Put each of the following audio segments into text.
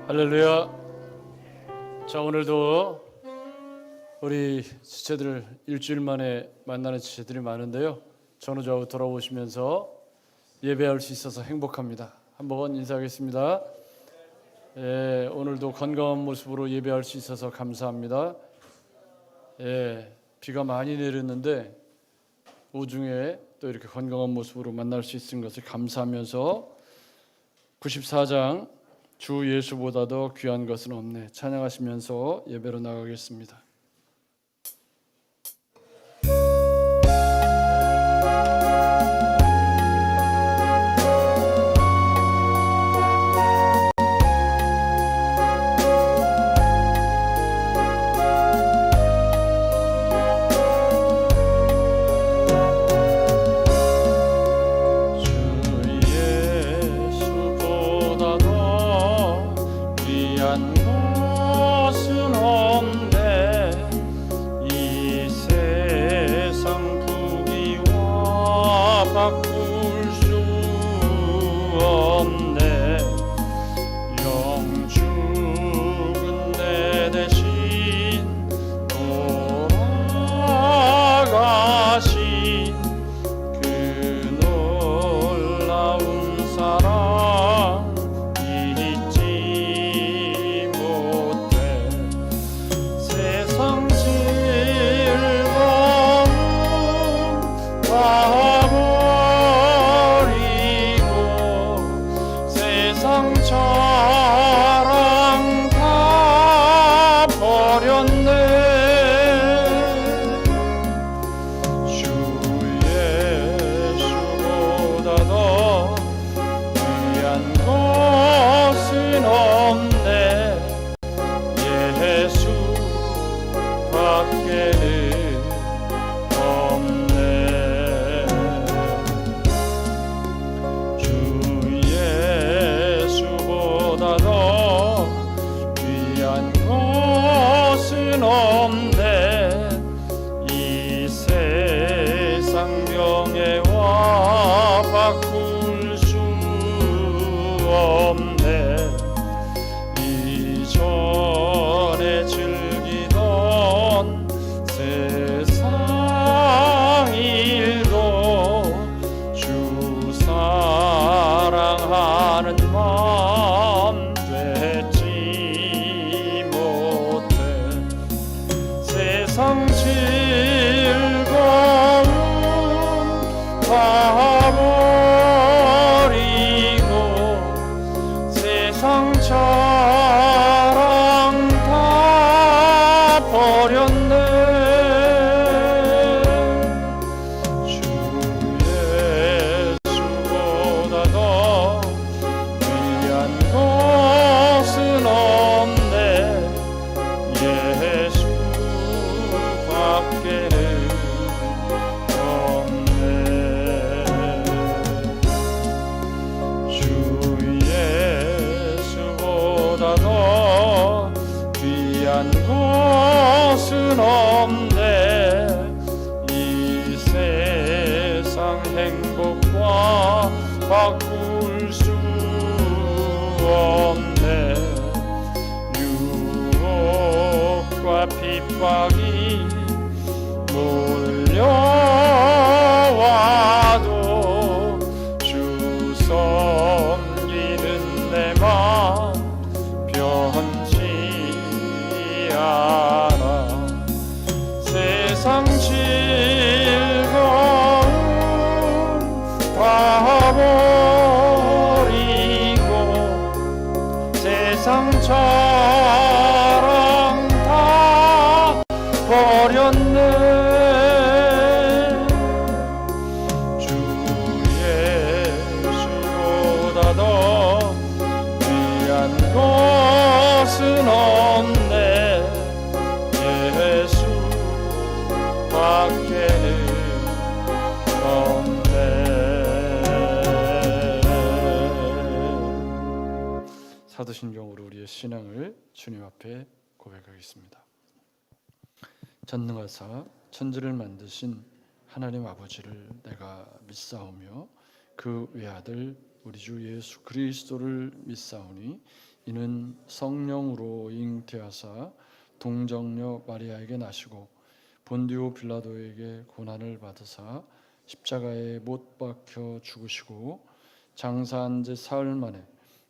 할렐루야. 자, 오늘도 우리 지체들 일주일 만에 만나는 지체들이 많은데요, 전우좌우 돌아오시면서 예배할 수 있어서 행복합니다. 한번 인사하겠습니다. 오늘도 건강한 모습으로 예배할 수 있어서 감사합니다. 비가 많이 내렸는데 오중에 또 이렇게 건강한 모습으로 만날 수 있는 것을 감사하면서 94장 주 예수보다 더 귀한 것은 없네 찬양하시면서 예배로 나가겠습니다. 바꿀 수 없네. 유혹과 핍박이 몰려와도 주 섬기는 내 맘 변치 않아. 세상 즐거움 다 버리고 세상 자랑 다 버렸네. 주 예수보다 더 귀한 것은 없네. 예수 밖에는 없네. 사도신경으로 우리의 신앙을 주님 앞에 고백하겠습니다. 전능하사 천지를 만드신 하나님 아버지를 내가 믿사오며 그 외아들 우리 주 예수 그리스도를 믿사오니 이는 성령으로 잉태하사 동정녀 마리아에게 나시고 본디오 빌라도에게 고난을 받으사 십자가에 못 박혀 죽으시고 장사한 지 사흘 만에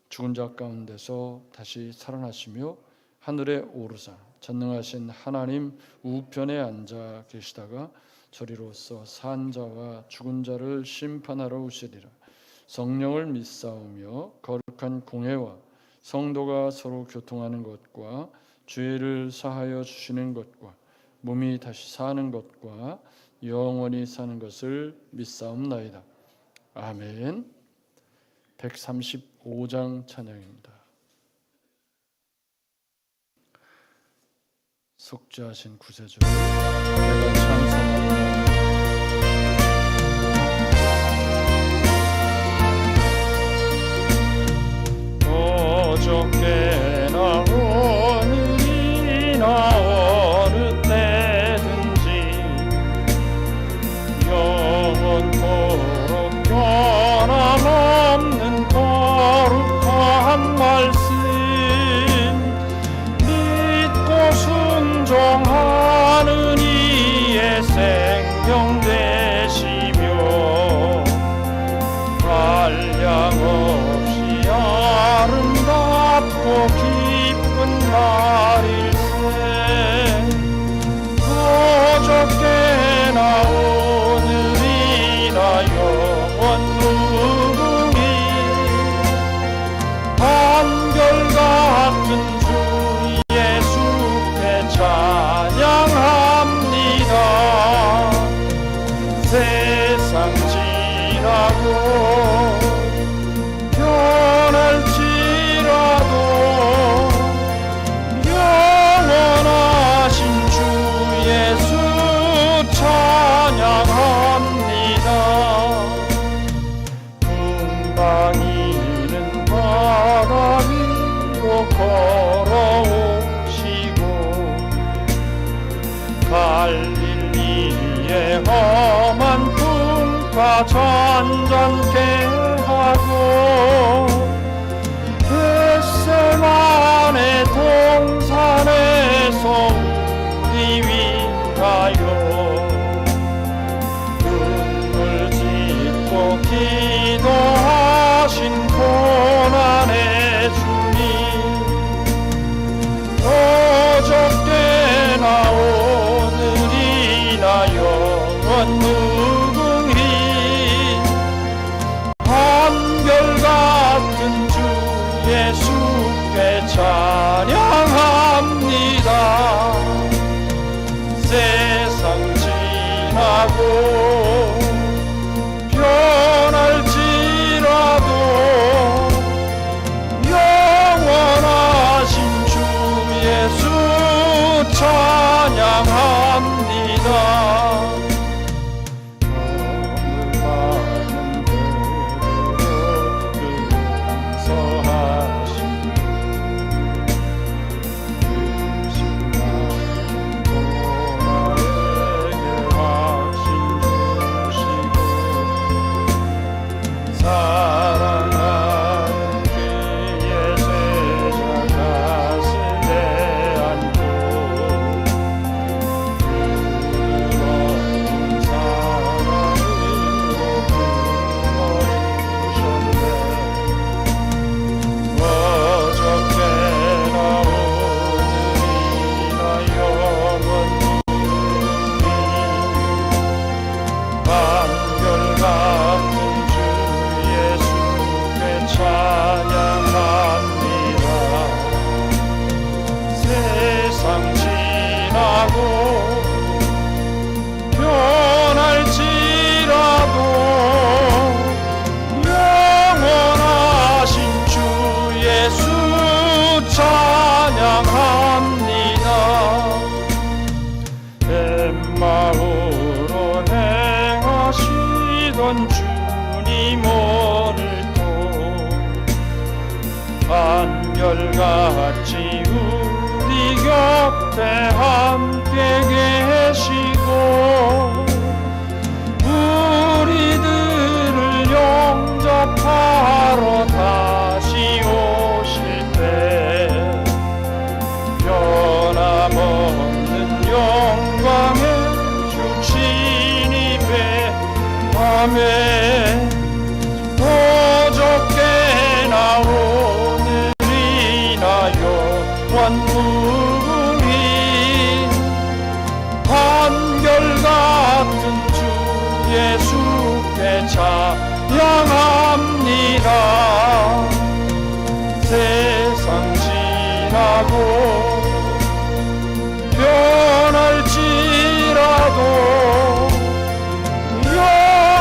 죽은 자 가운데서 다시 살아나시며 하늘에 오르사 전능하신 하나님 우편에 앉아 계시다가 저리로서 산 자와 죽은 자를 심판하러 오시리라. 성령을 믿사오며 거룩한 공회와 성도가 서로 교통하는 것과 죄를 사하여 주시는 것과 몸이 다시 사는 것과 영원히 사는 것을 믿사옵나이다. 아멘. 135장 찬양입니다. 속죄하신 구세주 내가 찬송하노라. 어저께나 오늘이나 어느 때든지 영원토록 변함없는 거룩한 말씀 믿고 순종하는 이의 생명 되시며 한량없이 아름답고 기쁜 날일세. 어저께나 오늘이나 영원 무궁히 한결같은 주 예수께 찬양합니다. 세상 지나고 변할지라도 영원하신 주 예수 찬양합니다. 웅방이는 바다 위로 걸어오시고 갈릴리의 험한 풍파 잔잔케 하고 겟세마네 동산에서 우리 위하여 눈물 짓고 기도하신 고난의 주님 어저께나 오늘이나 영원 무궁히 한결같은 주 예수께 찬양합니다. 세상 지나고 변할지라도 영원하신 주 예수 찬양합니다. 한결같이 우리 곁에 함께 계시고 우리들을 영접하러 다시 오실 때 만물이 한결같은 주 예수께 찬양합니다. 세상 지나고 변할지라도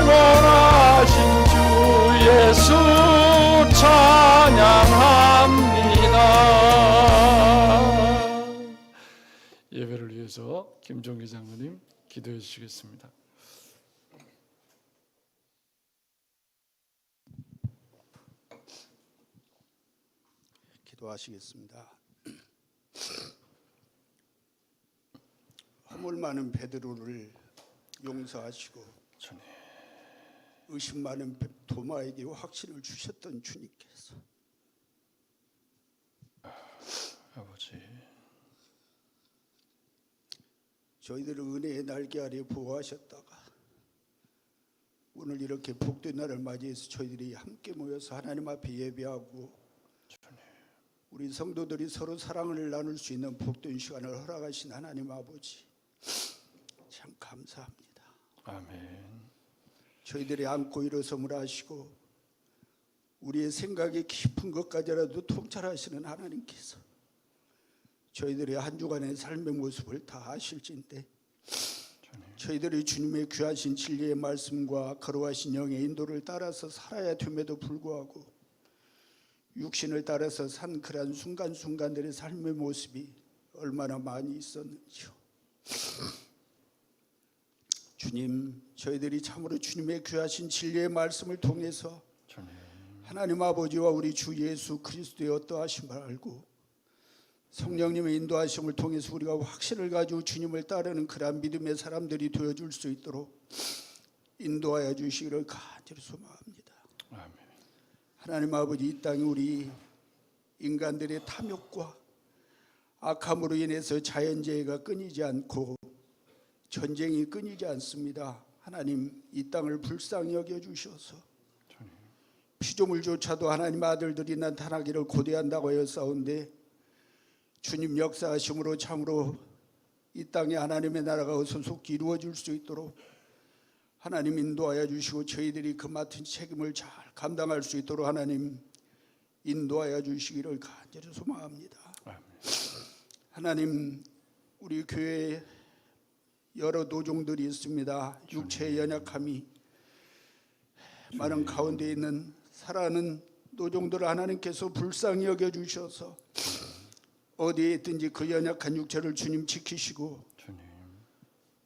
영원하신 주 예수 찬양합니다. 예배를 위해서 김종기 장로님 기도해 주시겠습니다. 기도하시겠습니다. 허물 많은 베드로를 용서하시고 주님, 의심 많은 도마에게 확신을 주셨던 주님께서 아버지, 저희들을 은혜의 날개 아래 보호하셨다가 오늘 이렇게 복된 날을 맞이해서 저희들이 함께 모여서 하나님 앞에 예배하고 우리 성도들이 서로 사랑을 나눌 수 있는 복된 시간을 허락하신 하나님 아버지 참 감사합니다. 아멘. 저희들이 안고 일어섬을 하시고 우리의 생각이 깊은 것까지라도 통찰하시는 하나님께서 저희들의 한 주간의 삶의 모습을 다 아실진데 저희들이 주님의 귀하신 진리의 말씀과 거룩하신 영의 인도를 따라서 살아야 됨에도 불구하고 육신을 따라서 산 그러한 순간순간들의 삶의 모습이 얼마나 많이 있었는지요. 주님, 저희들이 참으로 주님의 귀하신 진리의 말씀을 통해서 주님, 하나님 아버지와 우리 주 예수 그리스도의 어떠하심을 알고 성령님의 인도하심을 통해서 우리가 확신을 가지고 주님을 따르는 그러한 믿음의 사람들이 되어줄 수 있도록 인도하여 주시기를 간절히 소망합니다. 아멘. 하나님 아버지, 이 땅에 우리 인간들의 탐욕과 악함으로 인해서 자연재해가 끊이지 않고 전쟁이 끊이지 않습니다. 하나님, 이 땅을 불쌍히 여겨주셔서 피조물조차도 하나님 아들들이 나타나기를 고대한다고 하였사온데 주님 역사하심으로 참으로 이 땅에 하나님의 나라가 어서 속히 이루어질 수 있도록 하나님 인도하여 주시고 저희들이 그 맡은 책임을 잘 감당할 수 있도록 하나님 인도하여 주시기를 간절히 소망합니다. 하나님, 우리 교회에 여러 노종들이 있습니다. 육체의 연약함이 많은 가운데 있는 살아가는 노종들을 하나님께서 불쌍히 여겨주셔서 어디에 있든지 그 연약한 육체를 주님 지키시고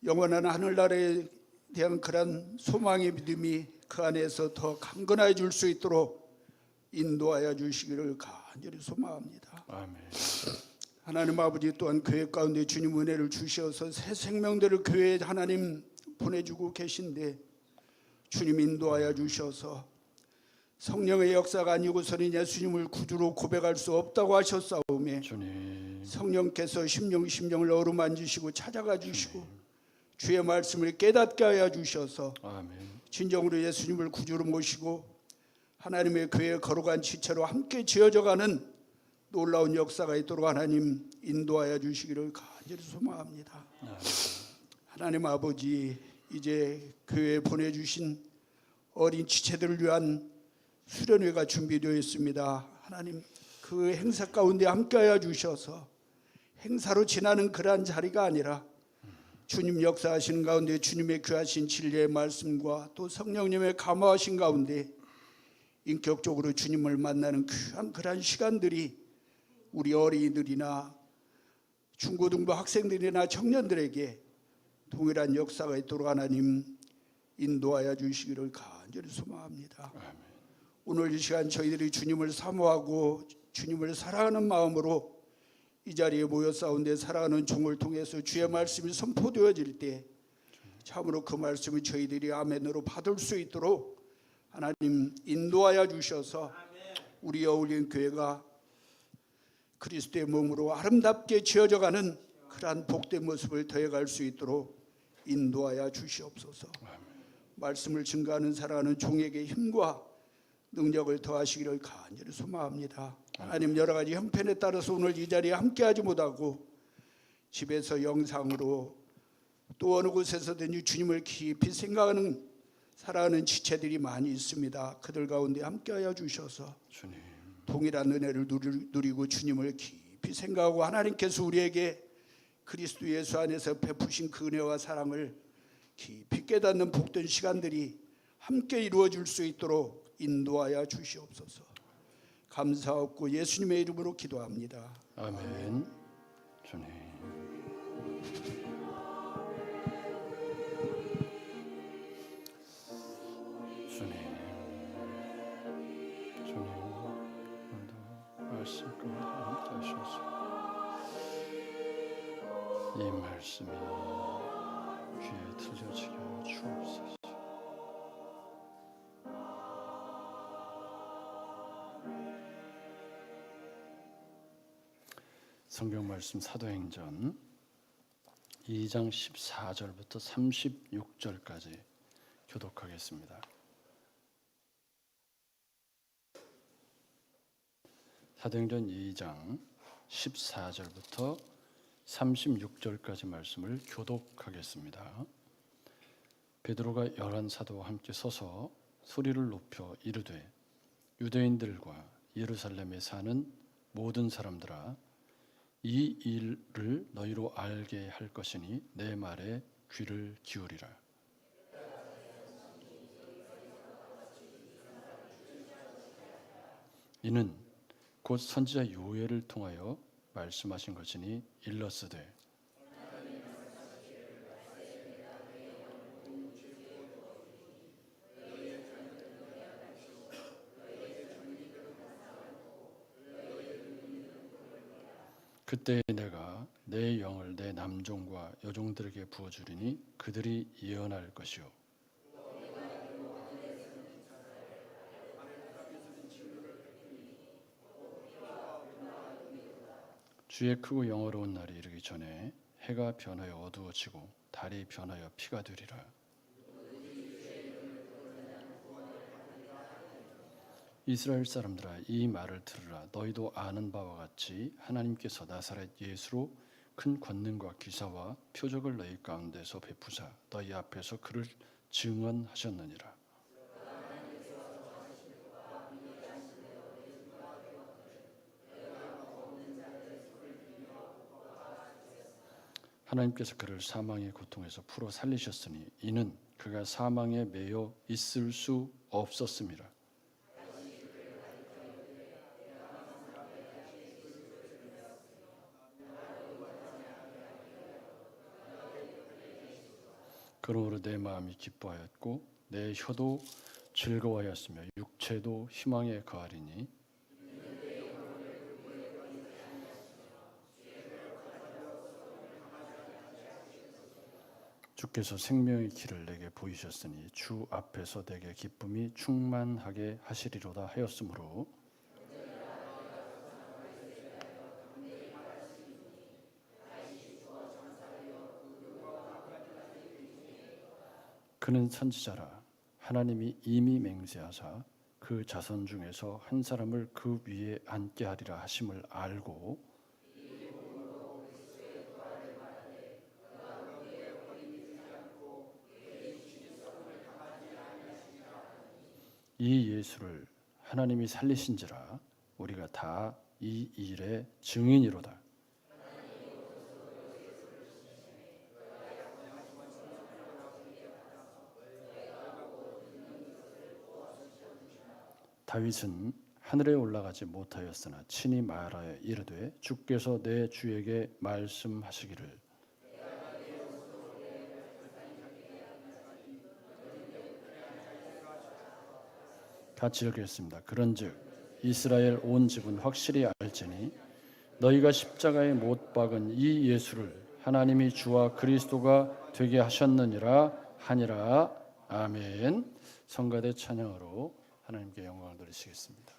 영원한 하늘나라에 대한 그런 소망의 믿음이 그 안에서 더 강건해 줄 수 있도록 인도하여 주시기를 간절히 소망합니다. 아멘. 하나님 아버지, 또한 교회 가운데 주님 은혜를 주셔서 새 생명들을 교회에 하나님 보내주고 계신데 주님 인도하여 주셔서 성령의 역사가 아니고서는 예수님을 구주로 고백할 수 없다고 하셨사오매 주님, 성령께서 심령을 어루만지시고 찾아가 주시고 주의 말씀을 깨닫게 하여 주셔서 아멘. 진정으로 예수님을 구주로 모시고 하나님의 교회의 거룩한 지체로 함께 지어져가는 놀라운 역사가 있도록 하나님 인도하여 주시기를 간절히 소망합니다. 하나님 아버지, 이제 교회에 보내주신 어린 지체들을 위한 수련회가 준비되어 있습니다. 하나님, 그 행사 가운데 함께하여 주셔서 행사로 지나는 그러한 자리가 아니라 주님 역사하시는 가운데 주님의 귀하신 진리의 말씀과 또 성령님의 감화하신 가운데 인격적으로 주님을 만나는 귀한 그러한 시간들이 우리 어린이들이나 중고등부 학생들이나 청년들에게 동일한 역사가 있도록 하나님 인도하여 주시기를 간절히 소망합니다. 오늘 이 시간 저희들이 주님을 사모하고 주님을 사랑하는 마음으로 이 자리에 모여 싸운데 살아가는 종을 통해서 주의 말씀이 선포되어질 때 참으로 그 말씀을 저희들이 아멘으로 받을 수 있도록 하나님 인도하여 주셔서 우리 어울린 교회가 그리스도의 몸으로 아름답게 지어져가는 그러한 복된 모습을 더해갈 수 있도록 인도하여 주시옵소서. 말씀을 증거하는 살아가는 종에게 힘과 능력을 더하시기를 간절히 소망합니다. 하나님, 여러 가지 형편에 따라서 오늘 이 자리에 함께하지 못하고 집에서 영상으로 또 어느 곳에서든지 주님을 깊이 생각하는 살아가는 지체들이 많이 있습니다. 그들 가운데 함께하여 주셔서 주님, 동일한 은혜를 누리고 주님을 깊이 생각하고 하나님께서 우리에게 그리스도 예수 안에서 베푸신 그 은혜와 사랑을 깊이 깨닫는 복된 시간들이 함께 이루어질 수 있도록 인도하여 주시옵소서. 감사하고 예수님의 이름으로 기도합니다. 아멘. 주님, 주님, 오늘도 말씀 가운데 함께 하셔서 이 말씀이 귀에 들려지게 하여 주옵소서. 성경 말씀 사도행전 2장 14절부터 36절까지 교독하겠습니다. 사도행전 2장 14절부터 36절까지 말씀을 교독하겠습니다. 베드로가 열한 사도와 함께 서서 소리를 높여 이르되 유대인들과 예루살렘에 사는 모든 사람들아, 이 일을 너희로 알게 할 것이니 내 말에 귀를 기울이라. 이는 곧 선지자 요엘을 통하여 말씀하신 것이니 일러스되 그때에 내가 내 영을 내 남종과 여종들에게 부어주리니 그들이 예언할 것이요 주의 크고 영어로운 날이 이르기 전에 해가 변하여 어두워지고 달이 변하여 피가 되리라. 이스라엘 사람들아, 이 말을 들으라. 너희도 아는 바와 같이 하나님께서 나사렛 예수로 큰 권능과 기사와 표적을 너희 가운데서 베푸사 너희 앞에서 그를 증언하셨느니라. 하나님께서 그를 사망의 고통에서 풀어 살리셨으니 이는 그가 사망에 매여 있을 수 없었음이라. 그러므로 내 마음이 기뻐하였고 내 혀도 즐거워하였으며 육체도 희망에 거하리니 주께서 생명의 길을 내게 보이셨으니 주 앞에서 내게 기쁨이 충만하게 하시리로다 하였으므로 그는 선지자라. 하나님이 이미 맹세하사 그 자손 중에서 한 사람을 그 위에 앉게 하리라 하심을 알고 이 예수를 하나님이 살리신지라. 우리가 다 이 일의 증인이로다. 다윗은 하늘에 올라가지 못하였으나 친히 말하여 이르되 주께서 내 주에게 말씀하시기를 같이 읽겠습니다. 그런즉 이스라엘 온 집은 확실히 알지니 너희가 십자가에 못 박은 이 예수를 하나님이 주와 그리스도가 되게 하셨느니라 하니라. 아멘. 성가대 찬양으로 하나님께 영광을 돌리시겠습니다.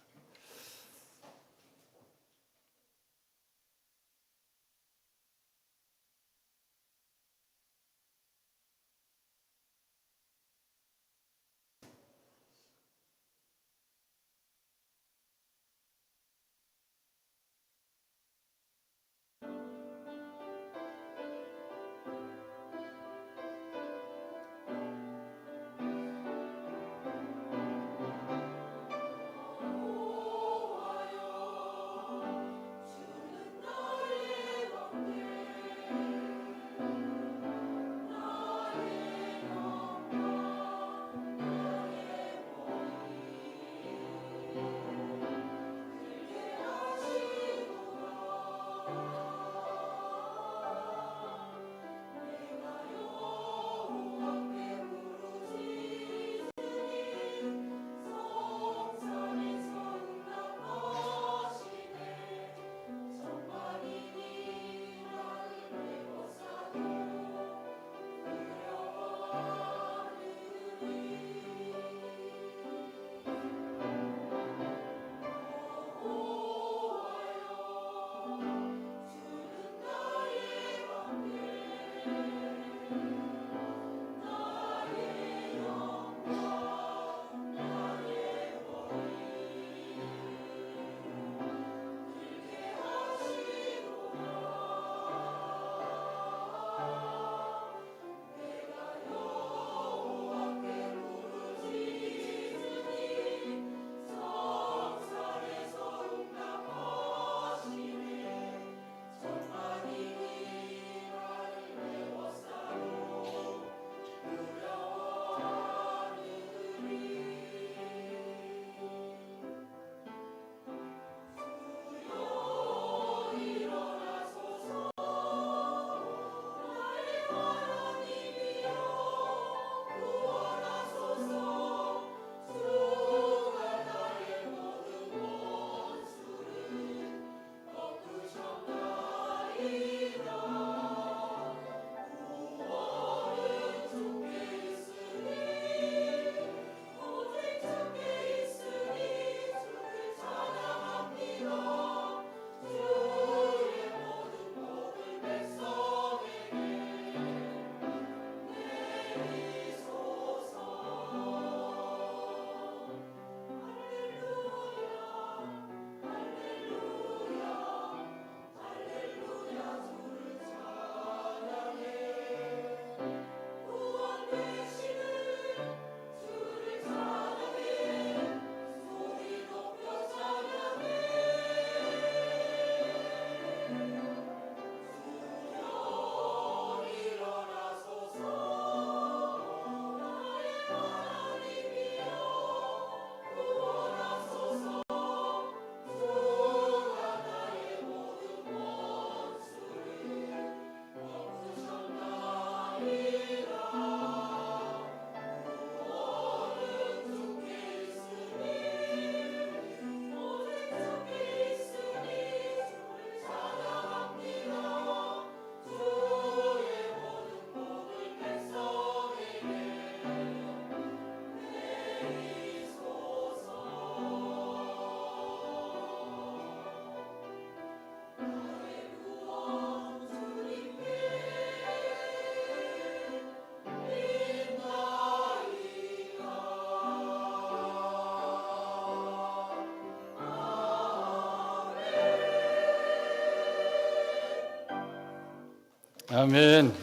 아멘.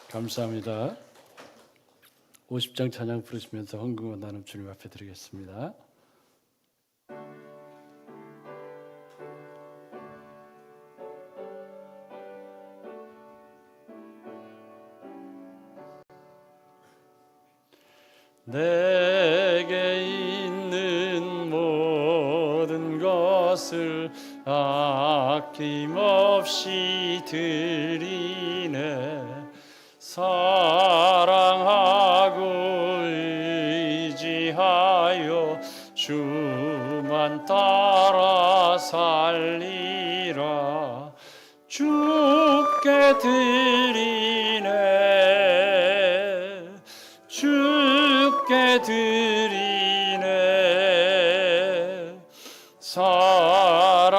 감사합니다. 50장 찬양 부르시면서 헌금과 나눔 주님 앞에 드리겠습니다. 내게 있는 모든 것을 아낌없이 드리네. 사랑하고 의지하여 주만 따라 살리라. 주께 드리네. 주께 드리네. 사랑하는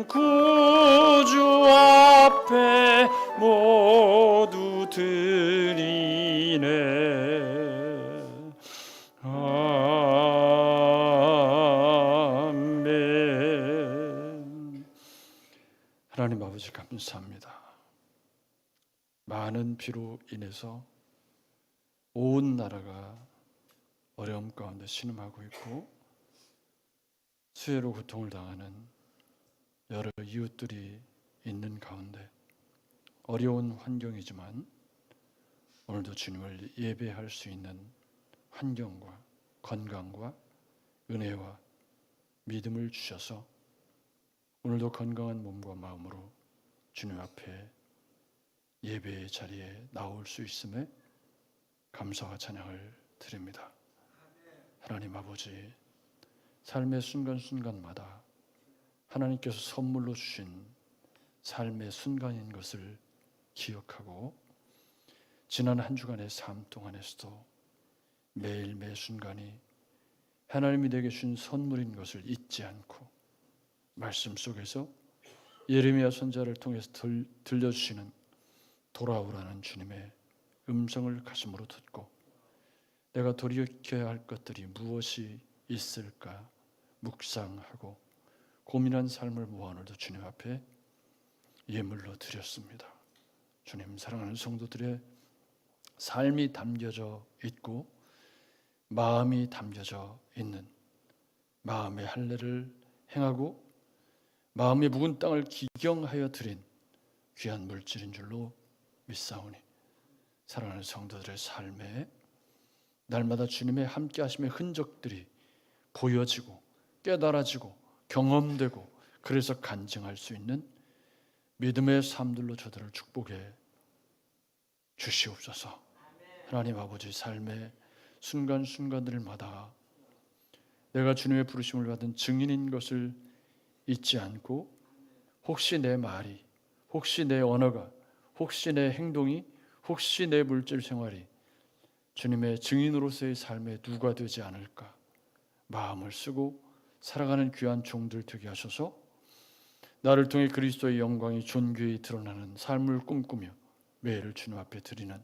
구주 앞에 모두 드리네. 아멘. 하나님 아버지 감사합니다. 많은 비로 인해서 온 나라가 어려움 가운데 신음하고 있고 수해로 고통을 당하는 여러 이웃들이 있는 가운데 어려운 환경이지만 오늘도 주님을 예배할 수 있는 환경과 건강과 은혜와 믿음을 주셔서 오늘도 건강한 몸과 마음으로 주님 앞에 예배의 자리에 나올 수 있음에 감사와 찬양을 드립니다. 하나님 아버지, 삶의 순간순간마다 하나님께서 선물로 주신 삶의 순간인 것을 기억하고 지난 한 주간의 삶 동안에서도 매일 매 순간이 하나님이 내게 주신 선물인 것을 잊지 않고 말씀 속에서 예레미야 선지자를 통해서 들려주시는 돌아오라는 주님의 음성을 가슴으로 듣고 내가 돌이켜야 할 것들이 무엇이 있을까 묵상하고 고민한 삶을 모아 오늘도 주님 앞에 예물로 드렸습니다. 주님, 사랑하는 성도들의 삶이 담겨져 있고 마음이 담겨져 있는 마음의 할례를 행하고 마음의 묵은 땅을 기경하여 드린 귀한 물질인 줄로 믿사오니 사랑하는 성도들의 삶에 날마다 주님의 함께 하심의 흔적들이 보여지고 깨달아지고 경험되고 그래서 간증할 수 있는 믿음의 삶들로 저들을 축복해 주시옵소서. 하나님 아버지, 삶의 순간순간들마다 내가 주님의 부르심을 받은 증인인 것을 잊지 않고 혹시 내 말이, 혹시 내 언어가, 혹시 내 행동이, 혹시 내 물질 생활이 주님의 증인으로서의 삶에 누가 되지 않을까 마음을 쓰고 살아가는 귀한 종들 되게 하셔서 나를 통해 그리스도의 영광이 존귀히 드러나는 삶을 꿈꾸며 매일을 주님 앞에 드리는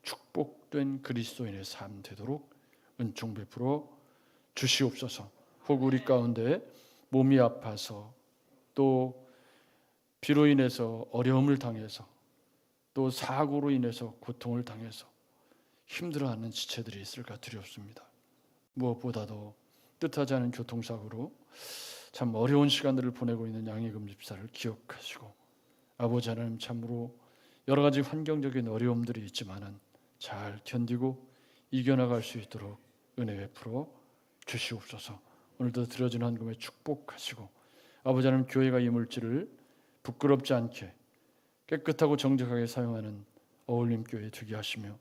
축복된 그리스도인의 삶 되도록 은총 베풀어 주시옵소서. 혹 우리 가운데 몸이 아파서 또 비로 인해서 어려움을 당해서 또 사고로 인해서 고통을 당해서 힘들어하는 지체들이 있을까 두렵습니다. 무엇보다도 뜻하지 않은 교통사고로 참 어려운 시간들을 보내고 있는 양희금 집사를 기억하시고 아버지 하나님, 참으로 여러 가지 환경적인 어려움들이 있지만은 잘 견디고 이겨나갈 수 있도록 은혜 베풀어 주시옵소서. 오늘도 드려진 헌금에 축복하시고 아버지 하나님, 교회가 이 물질을 부끄럽지 않게 깨끗하고 정직하게 사용하는 어울림교회 되게 하시며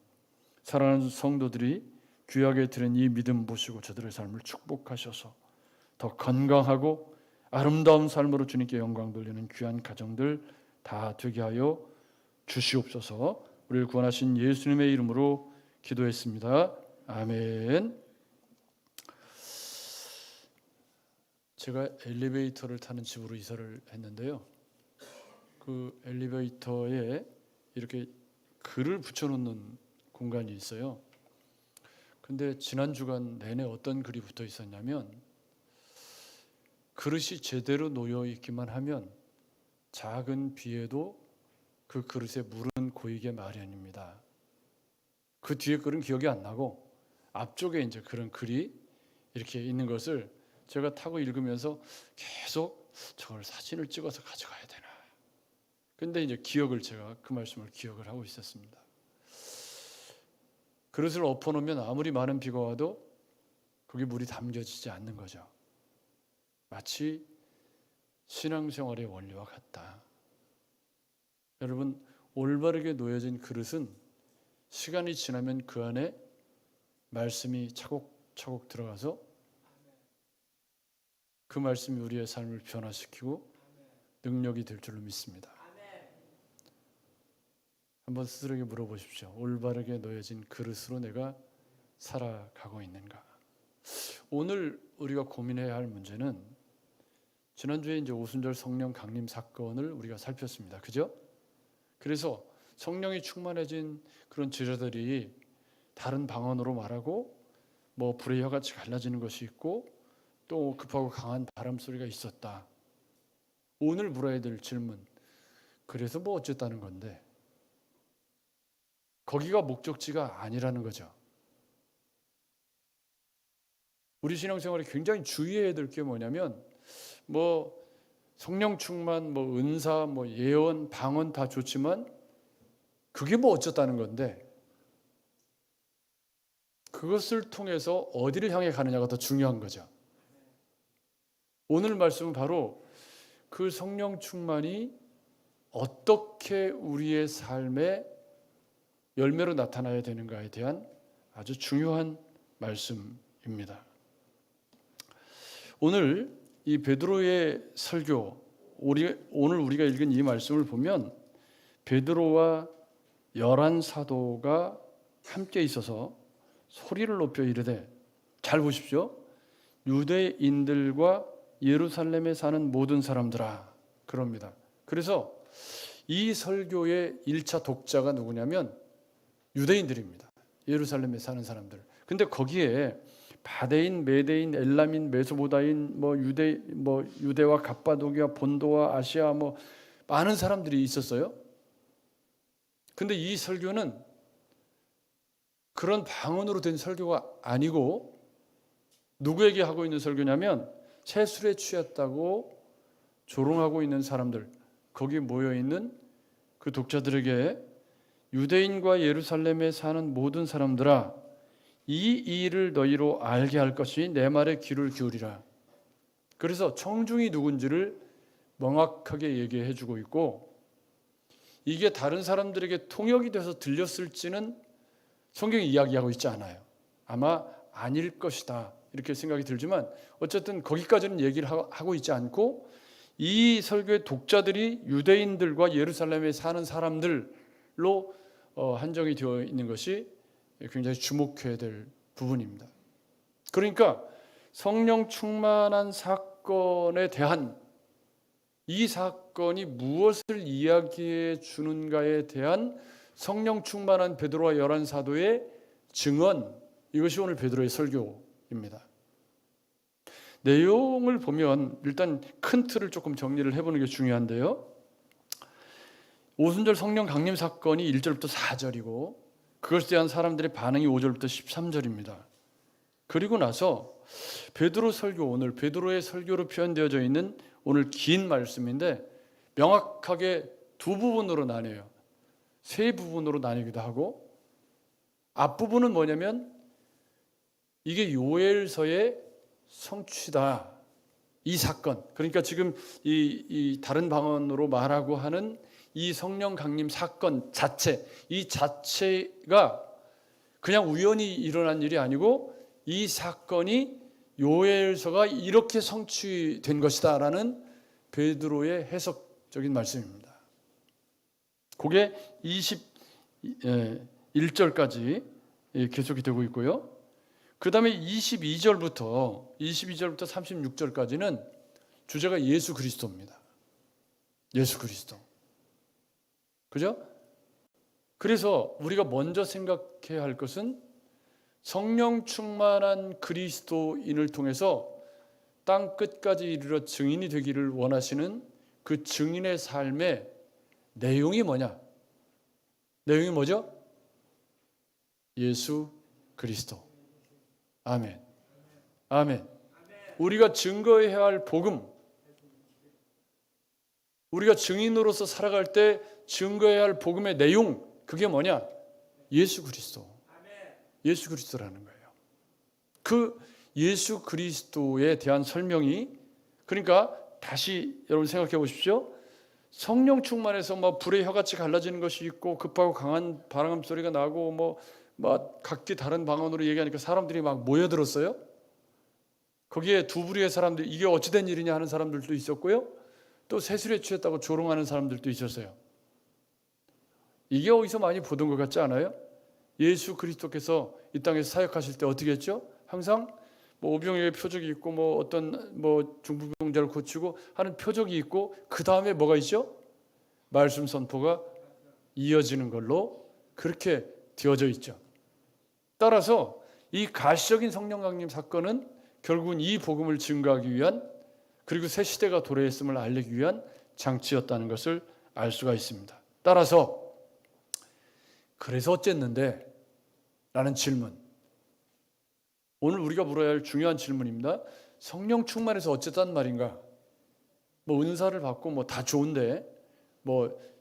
사랑하는 성도들이 귀하게 드린 이 믿음 보시고 저들의 삶을 축복하셔서 더 건강하고 아름다운 삶으로 주님께 영광 돌리는 귀한 가정들 다 되게 하여 주시옵소서. 우리를 구원하신 예수님의 이름으로 기도했습니다. 아멘. 제가 엘리베이터를 타는 집으로 이사를 했는데요. 그 엘리베이터에 이렇게 글을 붙여놓는 공간이 있어요. 근데 지난 주간 내내 어떤 글이 붙어 있었냐면 그릇이 제대로 놓여 있기만 하면 작은 비에도 그 그릇에 물은 고이게 마련입니다. 그 뒤에 글은 기억이 안 나고 앞쪽에 이제 그런 글이 이렇게 있는 것을 제가 타고 읽으면서 계속 저걸 사진을 찍어서 가져가야 되나. 근데 이제 제가 그 말씀을 기억을 하고 있었습니다. 그릇을 엎어놓으면 아무리 많은 비가 와도 거기 물이 담겨지지 않는 거죠. 마치 신앙생활의 원리와 같다. 여러분, 올바르게 놓여진 그릇은 시간이 지나면 그 안에 말씀이 차곡차곡 들어가서 그 말씀이 우리의 삶을 변화시키고 능력이 될 줄로 믿습니다. 한번 스스로에게 물어보십시오. 올바르게 놓여진 그릇으로 내가 살아가고 있는가? 오늘 우리가 고민해야 할 문제는 지난주에 이제 오순절 성령 강림 사건을 우리가 살폈습니다. 그죠? 그래서 성령이 충만해진 그런 제자들이 다른 방언으로 말하고 뭐 불의 혀같이 갈라지는 것이 있고 또 급하고 강한 바람 소리가 있었다. 오늘 물어야 될 질문. 그래서 뭐 어쨌다는 건데? 거기가 목적지가 아니라는 거죠. 우리 신앙생활에 굉장히 주의해야 될 게 뭐냐면 뭐 성령 충만, 뭐 은사, 뭐 예언, 방언 다 좋지만 그게 뭐 어쨌다는 건데 그것을 통해서 어디를 향해 가느냐가 더 중요한 거죠. 오늘 말씀은 바로 그 성령 충만이 어떻게 우리의 삶에 열매로 나타나야 되는가에 대한 아주 중요한 말씀입니다. 오늘 이 베드로의 설교, 오늘 우리가 읽은 이 말씀을 보면 베드로와 11 사도가 함께 있어서 소리를 높여 이르되, 잘 보십시오. 유대인들과 예루살렘에 사는 모든 사람들아, 그럽니다. 그래서 이 설교의 1차 독자가 누구냐면 유대인들입니다. 예루살렘에 사는 사람들. 근데 거기에 바데인, 메데인, 엘라민, 메소보다인, 유대와 갑바도기와 본도와 아시아 많은 사람들이 있었어요. 근데 이 설교는 그런 방언으로 된 설교가 아니고 누구에게 하고 있는 설교냐면 새술에 취했다고 조롱하고 있는 사람들, 거기 모여 있는 그 독자들에게 유대인과 예루살렘에 사는 모든 사람들아, 이 일을 너희로 알게 할 것이 내 말에 귀를 기울이라. 그래서 청중이 누군지를 명확하게 얘기해 주고 있고, 이게 다른 사람들에게 통역이 돼서 들렸을지는 성경이 이야기하고 있지 않아요. 아마 아닐 것이다 이렇게 생각이 들지만 어쨌든 거기까지는 얘기를 하고 있지 않고, 이 설교의 독자들이 유대인들과 예루살렘에 사는 사람들로 한정이 되어 있는 것이 굉장히 주목해야 될 부분입니다. 그러니까 성령 충만한 사건에 대한, 이 사건이 무엇을 이야기해 주는가에 대한 성령 충만한 베드로와 11 사도의 증언, 이것이 오늘 베드로의 설교입니다. 내용을 보면 일단 큰 틀을 조금 정리를 해보는 게 중요한데요. 오순절 성령 강림 사건이 1절부터 4절이고 그것에 대한 사람들의 반응이 5절부터 13절입니다. 그리고 나서 베드로 설교, 오늘 베드로의 설교로 표현되어져 있는 오늘 긴 말씀인데 명확하게 두 부분으로 나뉘어요. 세 부분으로 나뉘기도 하고, 앞부분은 뭐냐면 이게 요엘서의 성취다. 이 사건, 그러니까 지금 이 다른 방언으로 말하고 하는 이 성령 강림 사건 자체, 이 자체가 그냥 우연히 일어난 일이 아니고 이 사건이 요엘서가 이렇게 성취된 것이다 라는 베드로의 해석적인 말씀입니다. 그게 21절까지 계속이 되고 있고요. 그 다음에 22절부터 36절까지는 주제가 예수 그리스도입니다. 예수 그리스도. 그죠? 그래서 우리가 먼저 생각해야 할 것은 성령 충만한 그리스도인을 통해서 땅 끝까지 이르러 증인이 되기를 원하시는 그 증인의 삶의 내용이 뭐냐? 내용이 뭐죠? 예수 그리스도. 아멘. 아멘. 우리가 증거해야 할 복음, 우리가 증인으로서 살아갈 때 증거해야 할 복음의 내용, 그게 뭐냐? 예수 그리스도. 예수 그리스도라는 거예요. 그 예수 그리스도에 대한 설명이, 그러니까 다시 여러분 생각해 보십시오. 성령 충만해서 막 불의 혀같이 갈라지는 것이 있고 급하고 강한 바람 소리가 나고 막 각기 다른 방언으로 얘기하니까 사람들이 막 모여들었어요. 거기에 두 부류의 사람들, 이게 어찌된 일이냐 하는 사람들도 있었고요. 또 세술에 취했다고 조롱하는 사람들도 있었어요. 이게 어디서 많이 보던 것 같지 않아요? 예수 그리스도께서 이 땅에서 사역하실 때 어떻게 했죠? 항상 오병이어의 표적이 있고 어떤 중풍병자를 고치고 하는 표적이 있고 그 다음에 뭐가 있죠? 말씀 선포가 이어지는 걸로 그렇게 되어져 있죠. 따라서 이 가시적인 성령 강림 사건은 결국은 이 복음을 증거하기 위한, 그리고 새 시대가 도래했음을 알리기 위한 장치였다는 것을 알 수가 있습니다. 따라서 그래서 어쨌는데? 라는 질문, 오늘 우리가 물어야 할 중요한 질문입니다. 성령 충만해서 어쨌단 말인가? 은사를 받고 다 좋은데,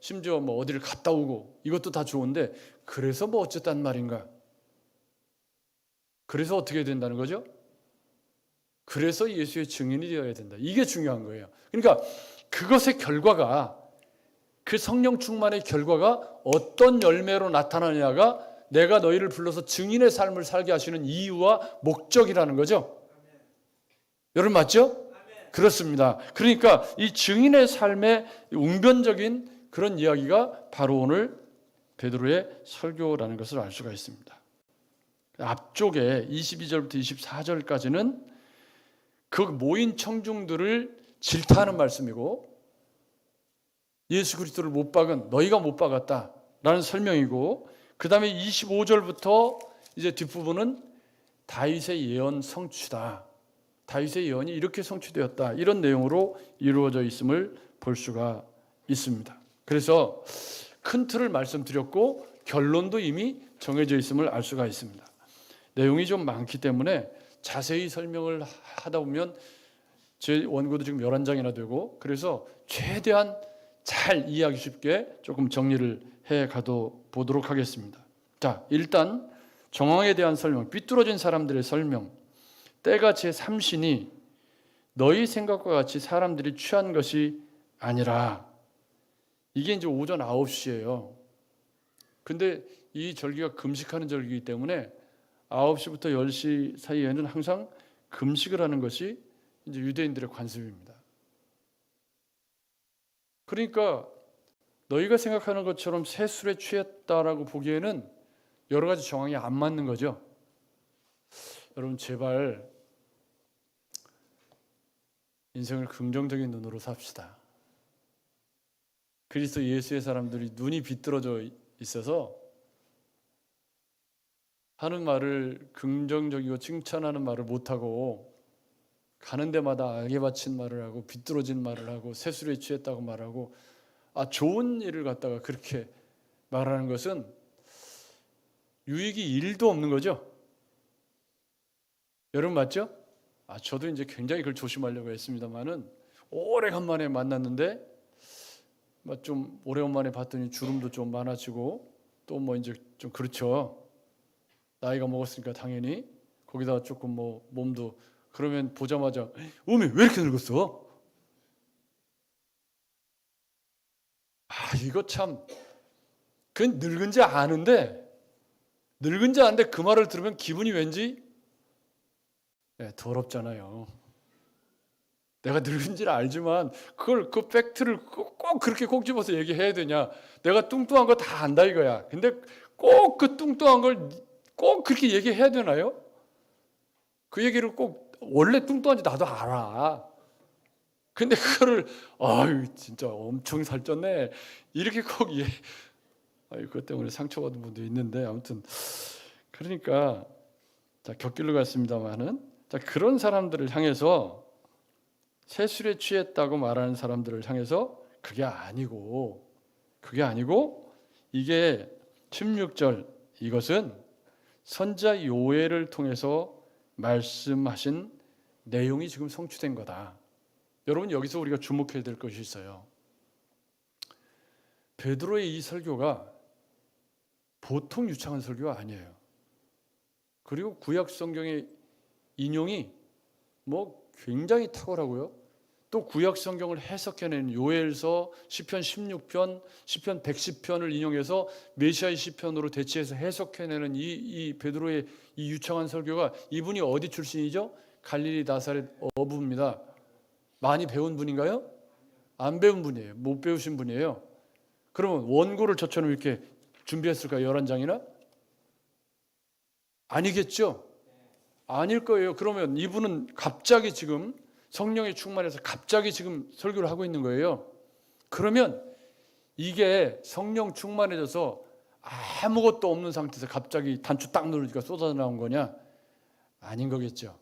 심지어 어디를 갔다 오고 이것도 다 좋은데, 그래서 어쨌단 말인가? 그래서 어떻게 된다는 거죠? 그래서 예수의 증인이 되어야 된다. 이게 중요한 거예요. 그러니까 그것의 결과가, 그 성령 충만의 결과가 어떤 열매로 나타나냐가 내가 너희를 불러서 증인의 삶을 살게 하시는 이유와 목적이라는 거죠. 여러분 맞죠? 그렇습니다. 그러니까 이 증인의 삶의 웅변적인 그런 이야기가 바로 오늘 베드로의 설교라는 것을 알 수가 있습니다. 앞쪽에 22절부터 24절까지는 그 모인 청중들을 질타하는 말씀이고, 예수 그리스도를 못 박은 너희가 못 박았다라는 설명이고, 그 다음에 25절부터 이제 뒷부분은 다윗의 예언 성취다. 다윗의 예언이 이렇게 성취되었다. 이런 내용으로 이루어져 있음을 볼 수가 있습니다. 그래서 큰 틀을 말씀드렸고 결론도 이미 정해져 있음을 알 수가 있습니다. 내용이 좀 많기 때문에 자세히 설명을 하다 보면 제 원고도 지금 11장이나 되고, 그래서 최대한 잘 이해하기 쉽게 조금 정리를 해 보도록 하겠습니다. 자, 일단 정황에 대한 설명, 삐뚤어진 사람들의 설명. 때가 제3신이 너희 생각과 같이 사람들이 취한 것이 아니라, 이게 이제 오전 9시예요. 근데 이 절기가 금식하는 절기이기 때문에 9시부터 10시 사이에는 항상 금식을 하는 것이 이제 유대인들의 관습입니다. 그러니까 너희가 생각하는 것처럼 새 술에 취했다라고 보기에는 여러 가지 정황이 안 맞는 거죠. 여러분 제발 인생을 긍정적인 눈으로 삽시다. 그리스도 예수의 사람들이 눈이 비뚤어져 있어서 하는 말을 긍정적이고 칭찬하는 말을 못하고, 가는 데마다 악에 바친 말을 하고 비뚤어진 말을 하고 세술에 취했다고 말하고, 좋은 일을 갖다가 그렇게 말하는 것은 유익이 1도 없는 거죠. 여러분 맞죠? 저도 이제 굉장히 그걸 조심하려고 했습니다만은, 오래간만에 만났는데 좀 오래간만에 봤더니 주름도 좀 많아지고, 또 이제 좀 그렇죠. 나이가 먹었으니까 당연히 거기다가 조금 몸도, 그러면 보자마자 어메 왜 이렇게 늙었어? 이거 참, 그건 늙은지 아는데 그 말을 들으면 기분이 왠지 더럽잖아요. 내가 늙은지를 알지만 그 팩트를 꼭 그렇게 꼭 집어서 얘기해야 되냐? 내가 뚱뚱한 거 다 안다 이거야. 근데 꼭 그 뚱뚱한 걸 꼭 그렇게 얘기해야 되나요? 그 얘기를 꼭, 원래 뚱뚱한지 나도 알아. 근데 그거를 진짜 엄청 살쪘네 이렇게 꼭 그것 때문에 상처받은 분도 있는데, 아무튼 그러니까 격길로 갔습니다만은, 그런 사람들을 향해서 세술에 취했다고 말하는 사람들을 향해서 그게 아니고 이게 16절 이것은 선지자 요엘을 통해서 말씀하신 내용이 지금 성취된 거다. 여러분 여기서 우리가 주목해야 될 것이 있어요. 베드로의 이 설교가 보통 유창한 설교가 아니에요. 그리고 구약 성경의 인용이 굉장히 탁월하고요. 또 구약 성경을 해석해낸 요엘서, 시편 16편, 시편 110편을 인용해서 메시아의 시편으로 대체해서 해석해내는 이 베드로의 이 유창한 설교가, 이분이 어디 출신이죠? 갈릴리 나사렛 어부입니다. 많이 배운 분인가요? 안 배운 분이에요. 못 배우신 분이에요. 그러면 원고를 저처럼 이렇게 준비했을까요? 11장이나? 아니겠죠? 아닐 거예요. 그러면 이분은 갑자기 지금 성령에 충만해서 갑자기 지금 설교를 하고 있는 거예요. 그러면 이게 성령 충만해져서 아무것도 없는 상태에서 갑자기 단추 딱 누르니까 쏟아져 나온 거냐? 아닌 거겠죠.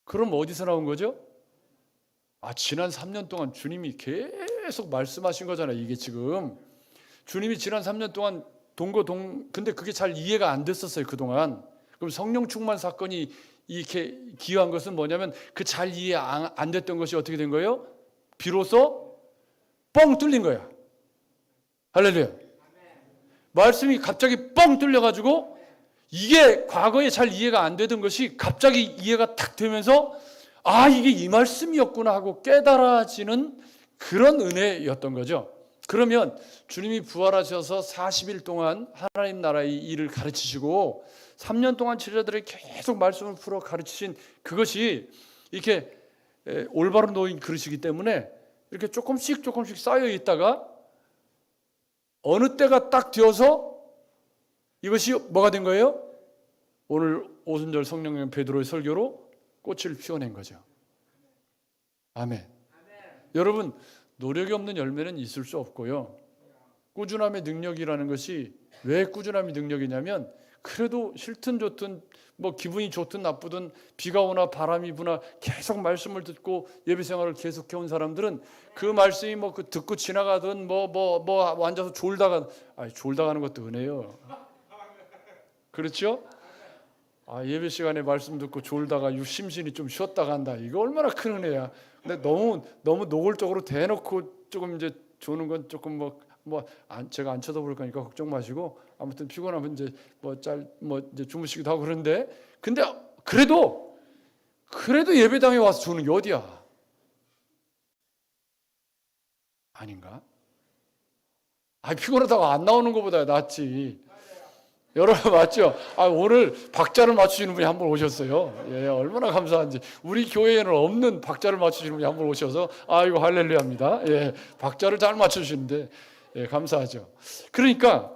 그럼 어디서 나온 거죠? 지난 3년 동안 주님이 계속 말씀하신 거잖아요. 이게 지금 주님이 지난 3년 동안 근데 그게 잘 이해가 안 됐었어요, 그동안. 그럼 성령 충만 사건이 이렇게 기여한 것은 뭐냐면 그 잘 이해 안 됐던 것이 어떻게 된 거예요? 비로소 뻥 뚫린 거야. 할렐루야. 말씀이 갑자기 뻥 뚫려가지고 이게 과거에 잘 이해가 안 되던 것이 갑자기 이해가 탁 되면서 이게 이 말씀이었구나 하고 깨달아지는 그런 은혜였던 거죠. 그러면 주님이 부활하셔서 40일 동안 하나님 나라의 일을 가르치시고 3년 동안 제자들에게 계속 말씀을 풀어 가르치신 그것이 이렇게 올바로 놓인 그릇이기 때문에 이렇게 조금씩 쌓여 있다가 어느 때가 딱 되어서 이것이 뭐가 된 거예요? 오늘 오순절 성령님 베드로의 설교로 꽃을 피워낸 거죠. 아멘. 여러분, 노력이 없는 열매는 있을 수 없고요. 꾸준함의 능력이라는 것이 왜 꾸준함이 능력이냐면, 그래도 싫든 좋든 기분이 좋든 나쁘든 비가 오나 바람이 부나 계속 말씀을 듣고 예배 생활을 계속해온 사람들은 그 말씀이 듣고 지나가든 앉아서 졸다가는 것도 은혜요. 그렇죠? 예배 시간에 말씀 듣고 졸다가 심신이 좀 쉬었다 간다. 이거 얼마나 큰 은혜야. 근데 너무 노골적으로 대놓고 조금 이제 조는 건 조금 제가 안 쳐다볼 거니까 걱정 마시고, 아무튼 피곤하면 이제 이제 주무시기도 하고 그런데, 근데 그래도 예배당에 와서 조는 게 어디야? 아닌가? 피곤하다가 안 나오는 것보다 낫지. 여러분 맞죠? 오늘 박자를 맞추시는 분이 한 분 오셨어요. 예, 얼마나 감사한지. 우리 교회에는 없는 박자를 맞추시는 분이 한 분 오셔서 이거 할렐루야입니다. 예, 박자를 잘 맞추시는데 감사하죠. 그러니까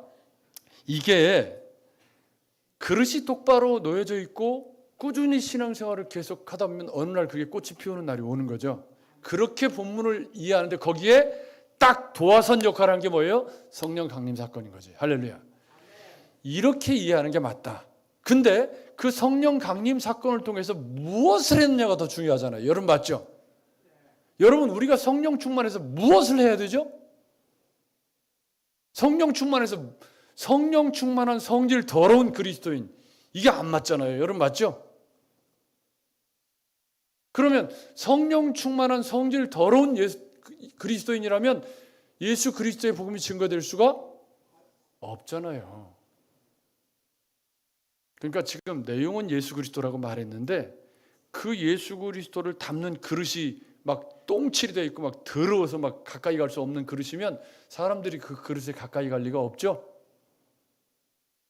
이게 그릇이 똑바로 놓여져 있고 꾸준히 신앙생활을 계속하다 보면 어느 날 그게 꽃이 피우는 날이 오는 거죠. 그렇게 본문을 이해하는데 거기에 딱 도화선 역할을 한 게 뭐예요? 성령 강림 사건인 거지. 할렐루야. 이렇게 이해하는 게 맞다. 근데 그 성령 강림 사건을 통해서 무엇을 했느냐가 더 중요하잖아요. 여러분 맞죠? 여러분 우리가 성령 충만해서 무엇을 해야 되죠? 성령 충만해서 성령 충만한 성질 더러운 그리스도인, 이게 안 맞잖아요. 여러분 맞죠? 그러면 성령 충만한 성질 더러운 그리스도인이라면 예수 그리스도의 복음이 증거될 수가 없잖아요. 그러니까 지금 내용은 예수 그리스도라고 말했는데 그 예수 그리스도를 담는 그릇이 똥칠이 되어 있고 더러워서 가까이 갈 수 없는 그릇이면 사람들이 그 그릇에 가까이 갈 리가 없죠.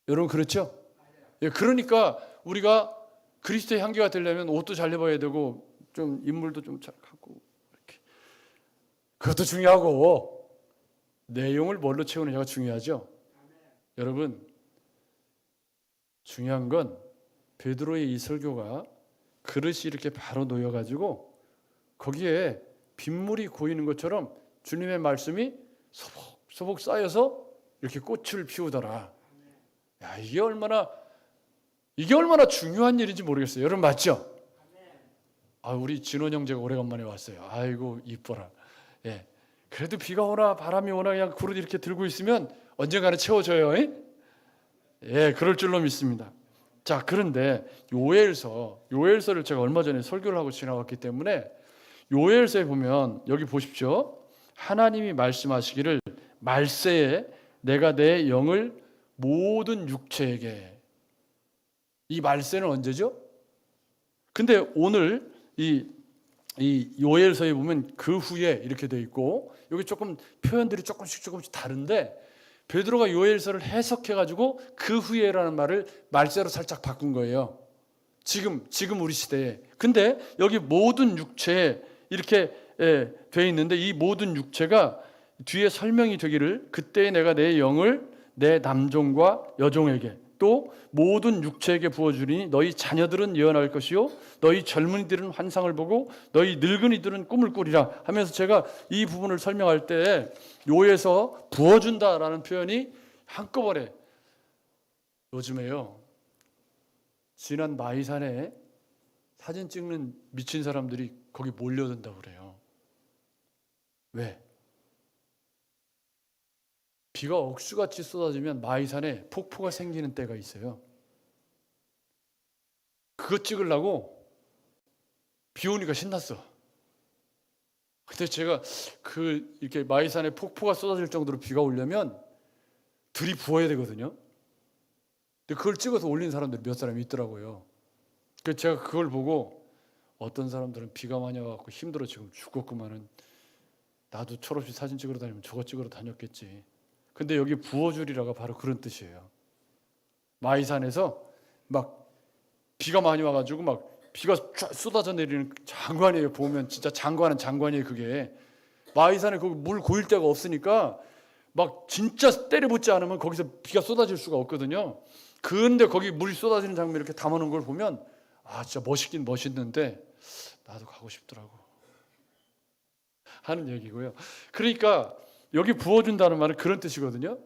여러분 그렇죠? 예, 그러니까 우리가 그리스도의 향기가 되려면 옷도 잘 입어야 되고 좀 인물도 좀 잘 갖고 이렇게, 그것도 중요하고 내용을 뭘로 채우느냐가 중요하죠. 여러분 중요한 건 베드로의 이 설교가 그릇이 이렇게 바로 놓여가지고 거기에 빗물이 고이는 것처럼 주님의 말씀이 소복 쌓여서 이렇게 꽃을 피우더라. 이게 얼마나 중요한 일인지 모르겠어요. 여러분 맞죠? 우리 진원 형제가 오래간만에 왔어요. 아이고 이뻐라. 예. 그래도 비가 오나 바람이 오나 그냥 그릇 이렇게 들고 있으면 언젠가는 채워져요. 예, 그럴 줄로 믿습니다. 자, 그런데 요엘서를 제가 얼마 전에 설교를 하고 지나갔기 때문에 요엘서에 보면 여기 보십시오. 하나님이 말씀하시기를 말세에 내가 내 영을 모든 육체에게. 이 말세는 언제죠? 근데 오늘 이 요엘서에 보면 그 후에 이렇게 돼 있고, 여기 조금 표현들이 조금씩 다른데 베드로가 요엘서를 해석해 가지고 그 후에라는 말을 말세로 살짝 바꾼 거예요. 지금 우리 시대에. 근데 여기 모든 육체에 이렇게 돼 있는데, 이 모든 육체가 뒤에 설명이 되기를 그때 내가 내 영을 내 남종과 여종에게 또 모든 육체에게 부어주리니 너희 자녀들은 예언할 것이요 너희 젊은이들은 환상을 보고 너희 늙은이들은 꿈을 꾸리라 하면서 제가 이 부분을 설명할 때 요에서 부어준다라는 표현이 한꺼번에, 요즘에요 지난 마이산에 사진 찍는 미친 사람들이 거기 몰려든다고 그래요. 왜? 비가 억수같이 쏟아지면 마이산에 폭포가 생기는 때가 있어요. 그거 찍으려고 비 오니까 신났어. 근데 제가 이렇게 마이산에 폭포가 쏟아질 정도로 비가 오려면 들이 부어야 되거든요. 근데 그걸 찍어서 올린 사람들이 몇 사람이 있더라고요. 그래서 제가 그걸 보고 어떤 사람들은 비가 많이 와갖고 힘들어 지금 죽겠구만은, 나도 철없이 사진 찍으러 다니면 저거 찍으러 다녔겠지. 근데 여기 부어주리라가 바로 그런 뜻이에요. 마이산에서 막 비가 많이 와가지고 막 비가 쫙 쏟아져 내리는 장관이에요. 보면 진짜 장관은 장관이에요. 그게 마이산에 거기 물 고일 데가 없으니까 막 진짜 때려붙지 않으면 거기서 비가 쏟아질 수가 없거든요. 그런데 거기 물이 쏟아지는 장면 이렇게 담아놓은 걸 보면 진짜 멋있긴 멋있는데 나도 가고 싶더라고 하는 얘기고요. 그러니까 여기 부어준다는 말은 그런 뜻이거든요.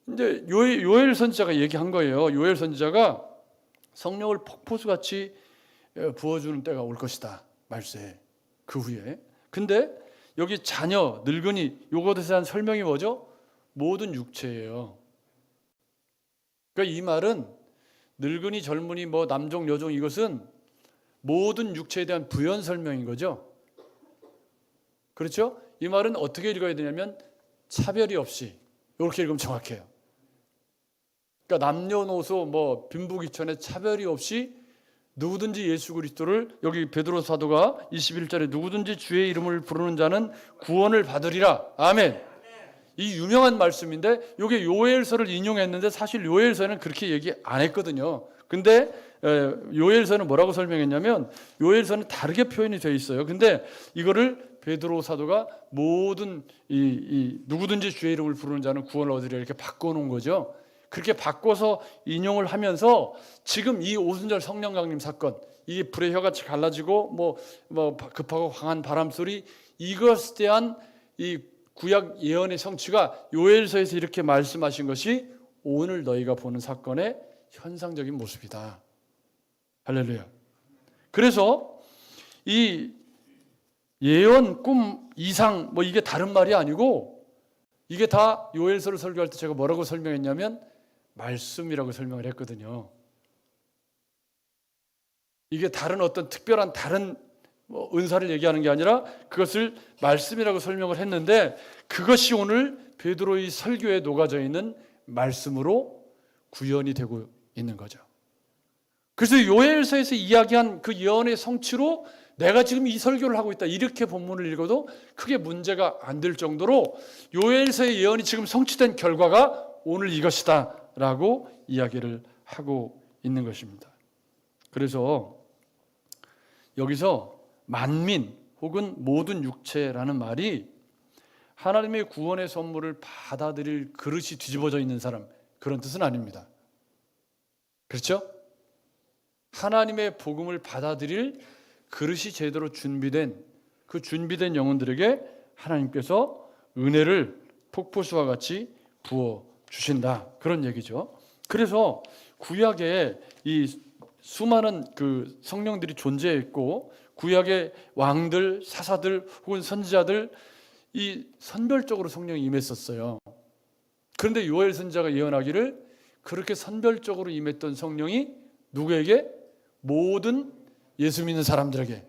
이제 요엘 선지자가 얘기한 거예요. 요엘 선지자가 성령을 폭포수같이 부어주는 때가 올 것이다. 말세 그 후에. 근데 여기 자녀, 늙은이 요것에 대한 설명이 뭐죠? 모든 육체예요. 그러니까 이 말은 늙은이, 젊은이, 뭐 남종, 여종, 이것은 모든 육체에 대한 부연 설명인 거죠. 그렇죠? 이 말은 어떻게 읽어야 되냐면 차별이 없이, 이렇게 읽으면 정확해요. 그러니까 남녀노소 뭐 빈부귀천에 차별이 없이 누구든지 예수 그리스도를, 여기 베드로 사도가 21절에 누구든지 주의 이름을 부르는 자는 구원을 받으리라. 아멘. 이 유명한 말씀인데 이게 요엘서를 인용했는데 사실 요엘서는 그렇게 얘기 안 했거든요. 근데 요엘서는 뭐라고 설명했냐면, 요엘서는 다르게 표현이 되어 있어요. 근데 이거를 베드로 사도가 모든 누구든지 주의 이름을 부르는 자는 구원을 얻으리라 이렇게 바꿔놓은 거죠. 그렇게 바꿔서 인용을 하면서 지금 이 오순절 성령 강림 사건, 이 불의 혀같이 갈라지고 뭐 급하고 강한 바람 소리, 이것에 대한 이 구약 예언의 성취가 요엘서에서 이렇게 말씀하신 것이 오늘 너희가 보는 사건의 현상적인 모습이다. 할렐루야. 그래서 이 예언, 꿈, 이상 뭐 이게 다른 말이 아니고, 이게 다 요엘서를 설교할 때 제가 뭐라고 설명했냐면 말씀이라고 설명을 했거든요. 이게 다른 어떤 특별한 다른 은사를 얘기하는 게 아니라 그것을 말씀이라고 설명을 했는데, 그것이 오늘 베드로의 설교에 녹아져 있는 말씀으로 구현이 되고 있는 거죠. 그래서 요엘서에서 이야기한 그 예언의 성취로 내가 지금 이 설교를 하고 있다, 이렇게 본문을 읽어도 크게 문제가 안 될 정도로 요엘서의 예언이 지금 성취된 결과가 오늘 이것이다 라고 이야기를 하고 있는 것입니다. 그래서 여기서 만민 혹은 모든 육체라는 말이 하나님의 구원의 선물을 받아들일 그릇이 뒤집어져 있는 사람, 그런 뜻은 아닙니다. 그렇죠? 하나님의 복음을 받아들일 그릇이 제대로 준비된, 그 준비된 영혼들에게 하나님께서 은혜를 폭포수와 같이 부어 주신다, 그런 얘기죠. 그래서 구약에 이 수많은 그 성령들이 존재했고 구약의 왕들, 사사들 혹은 선지자들 이 선별적으로 성령이 임했었어요. 그런데 요엘 선지자가 예언하기를 그렇게 선별적으로 임했던 성령이 누구에게? 모든 예수 믿는 사람들에게.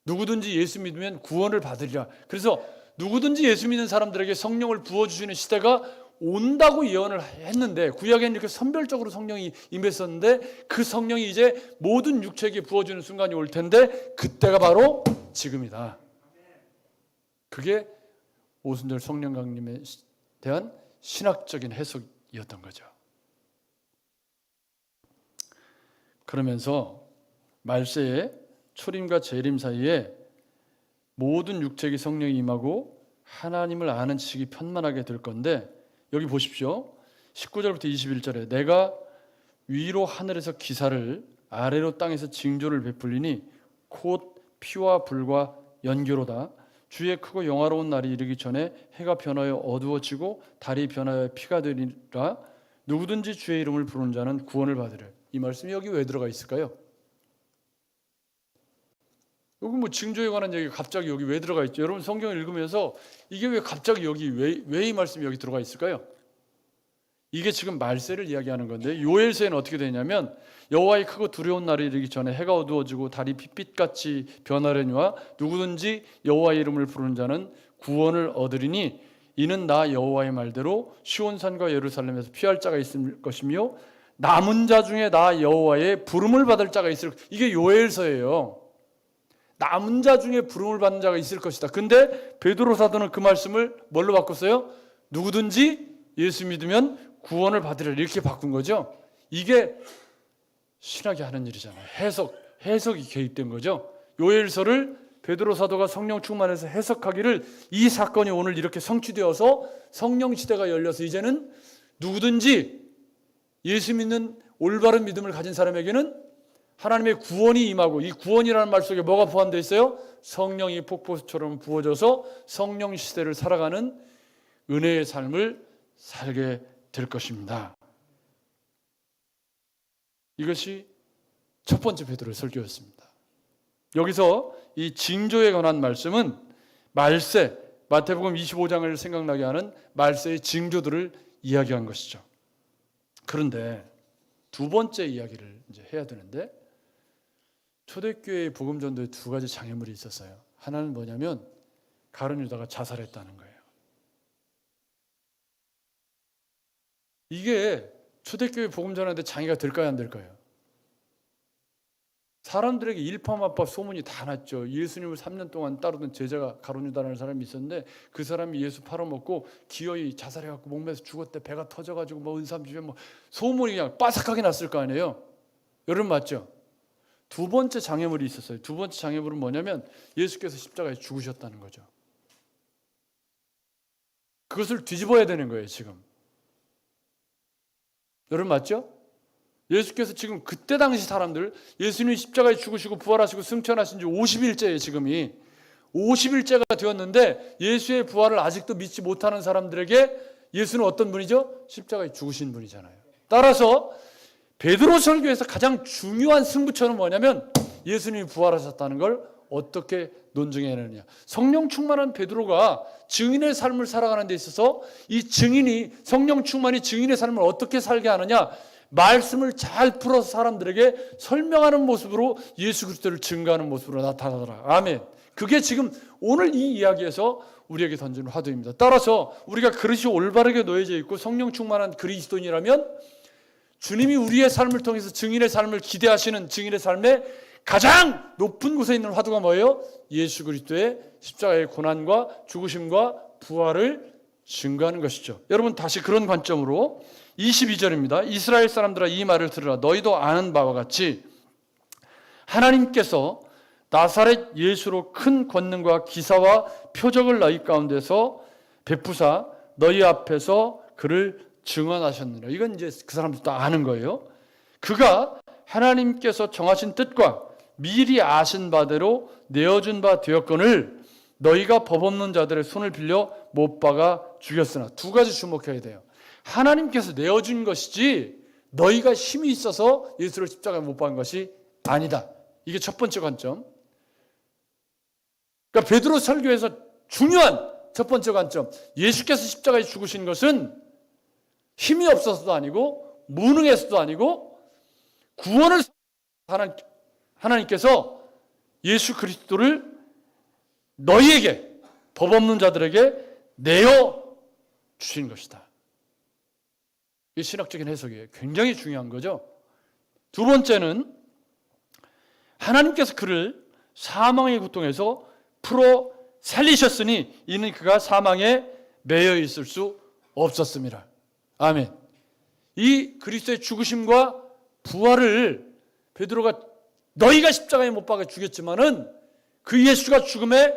누구든지 예수 믿으면 구원을 받으리라. 그래서 누구든지 예수 믿는 사람들에게 성령을 부어주시는 시대가 온다고 예언을 했는데, 구약에는 이렇게 선별적으로 성령이 임했었는데 그 성령이 이제 모든 육체에게 부어주는 순간이 올 텐데 그때가 바로 지금이다. 그게 오순절 성령 강림에 대한 신학적인 해석이었던 거죠. 그러면서 말세에 초림과 재림 사이에 모든 육체에게 성령이 임하고 하나님을 아는 지식이 편만하게 될 건데, 여기 보십시오. 19절부터 21절에 내가 위로 하늘에서 기사를 아래로 땅에서 징조를 베풀리니 곧 피와 불과 연교로다. 주의 크고 영화로운 날이 이르기 전에 해가 변하여 어두워지고 달이 변하여 피가 되리라. 누구든지 주의 이름을 부르는 자는 구원을 받으리라. 이 말씀이 여기 왜 들어가 있을까요? 여기 뭐 징조에 관한 얘기가 갑자기 여기 왜 들어가 있죠? 여러분 성경을 읽으면서 이게 왜 갑자기 여기 왜 이 말씀이 여기 들어가 있을까요? 이게 지금 말세를 이야기하는 건데, 요엘서에는 어떻게 되냐면 여호와의 크고 두려운 날이 이르기 전에 해가 어두워지고 달이 핏빛같이 변하려니와 누구든지 여호와의 이름을 부르는 자는 구원을 얻으리니 이는 나 여호와의 말대로 시온산과 예루살렘에서 피할 자가 있을 것이며 남은 자 중에 나 여호와의 부름을 받을 자가 있을. 이게 요엘서예요. 남은 자 중에 부름을 받는 자가 있을 것이다. 근데 베드로 사도는 그 말씀을 뭘로 바꿨어요? 누구든지 예수 믿으면 구원을 받으리라, 이렇게 바꾼 거죠. 이게 신학이 하는 일이잖아요. 해석이 개입된 거죠. 요엘서를 베드로 사도가 성령 충만해서 해석하기를 이 사건이 오늘 이렇게 성취되어서 성령 시대가 열려서 이제는 누구든지 예수 믿는 올바른 믿음을 가진 사람에게는 하나님의 구원이 임하고, 이 구원이라는 말 속에 뭐가 포함되어 있어요? 성령이 폭포수처럼 부어져서 성령 시대를 살아가는 은혜의 삶을 살게 될 것입니다. 이것이 첫 번째 베드로의 설교였습니다. 여기서 이 징조에 관한 말씀은 말세, 마태복음 25장을 생각나게 하는 말세의 징조들을 이야기한 것이죠. 그런데 두 번째 이야기를 이제 해야 되는데, 초대교회의 복음 전도에 두 가지 장애물이 있었어요. 하나는 뭐냐면 가룟 유다가 자살했다는 거예요. 이게 초대교회 복음 전하는데 장애가 될까요, 안 될까요? 사람들에게 일파만파 소문이 다 났죠. 예수님을 3년 동안 따르던 제자가 가룟 유다라는 사람이 있었는데 그 사람이 예수 팔아먹고 기어이 자살해갖고 목매서 죽었대. 배가 터져가지고 뭐 은삼집에 뭐 소문이 그냥 빠삭하게 났을 거 아니에요. 여러분 맞죠? 두 번째 장애물이 있었어요. 두 번째 장애물은 뭐냐면 예수께서 십자가에 죽으셨다는 거죠. 그것을 뒤집어야 되는 거예요, 지금. 여러분 맞죠? 예수께서 지금 그때 당시 사람들, 예수님이 십자가에 죽으시고 부활하시고 승천하신 지 50일째예요, 지금이. 50일째가 되었는데 예수의 부활을 아직도 믿지 못하는 사람들에게 예수는 어떤 분이죠? 십자가에 죽으신 분이잖아요. 따라서 베드로 설교에서 가장 중요한 승부처는 뭐냐면 예수님이 부활하셨다는 걸 어떻게 논증해내느냐. 성령 충만한 베드로가 증인의 삶을 살아가는 데 있어서 이 증인이, 성령 충만이 증인의 삶을 어떻게 살게 하느냐, 말씀을 잘 풀어서 사람들에게 설명하는 모습으로 예수 그리스도를 증거하는 모습으로 나타나더라. 아멘. 그게 지금 오늘 이 이야기에서 우리에게 던지는 화두입니다. 따라서 우리가 그릇이 올바르게 놓여져 있고 성령 충만한 그리스도인이라면 주님이 우리의 삶을 통해서 증인의 삶을 기대하시는 증인의 삶의 가장 높은 곳에 있는 화두가 뭐예요? 예수 그리스도의 십자가의 고난과 죽으심과 부활을 증거하는 것이죠. 여러분 다시 그런 관점으로 22절입니다. 이스라엘 사람들아 이 말을 들으라. 너희도 아는 바와 같이 하나님께서 나사렛 예수로 큰 권능과 기사와 표적을 너희 가운데서 베푸사 너희 앞에서 그를 증언하셨느라. 이건 이제 그 사람들 다 아는 거예요. 그가 하나님께서 정하신 뜻과 미리 아신 바대로 내어준 바 되었거늘 너희가 법 없는 자들의 손을 빌려 못 박아 죽였으나. 두 가지 주목해야 돼요. 하나님께서 내어준 것이지 너희가 힘이 있어서 예수를 십자가에 못 박은 것이 아니다. 이게 첫 번째 관점. 그러니까 베드로 설교에서 중요한 첫 번째 관점, 예수께서 십자가에 죽으신 것은 힘이 없어서도 아니고 무능해서도 아니고 구원을 하나님께서 예수 그리스도를 너희에게, 법 없는 자들에게 내어 주신 것이다. 이 신학적인 해석이에요. 굉장히 중요한 거죠. 두 번째는 하나님께서 그를 사망의 고통에서 풀어 살리셨으니 이는 그가 사망에 매여 있을 수 없었습니다. 아멘. 이 그리스도의 죽으심과 부활을 베드로가 너희가 십자가에 못 박아 죽였지만은 그 예수가 죽음에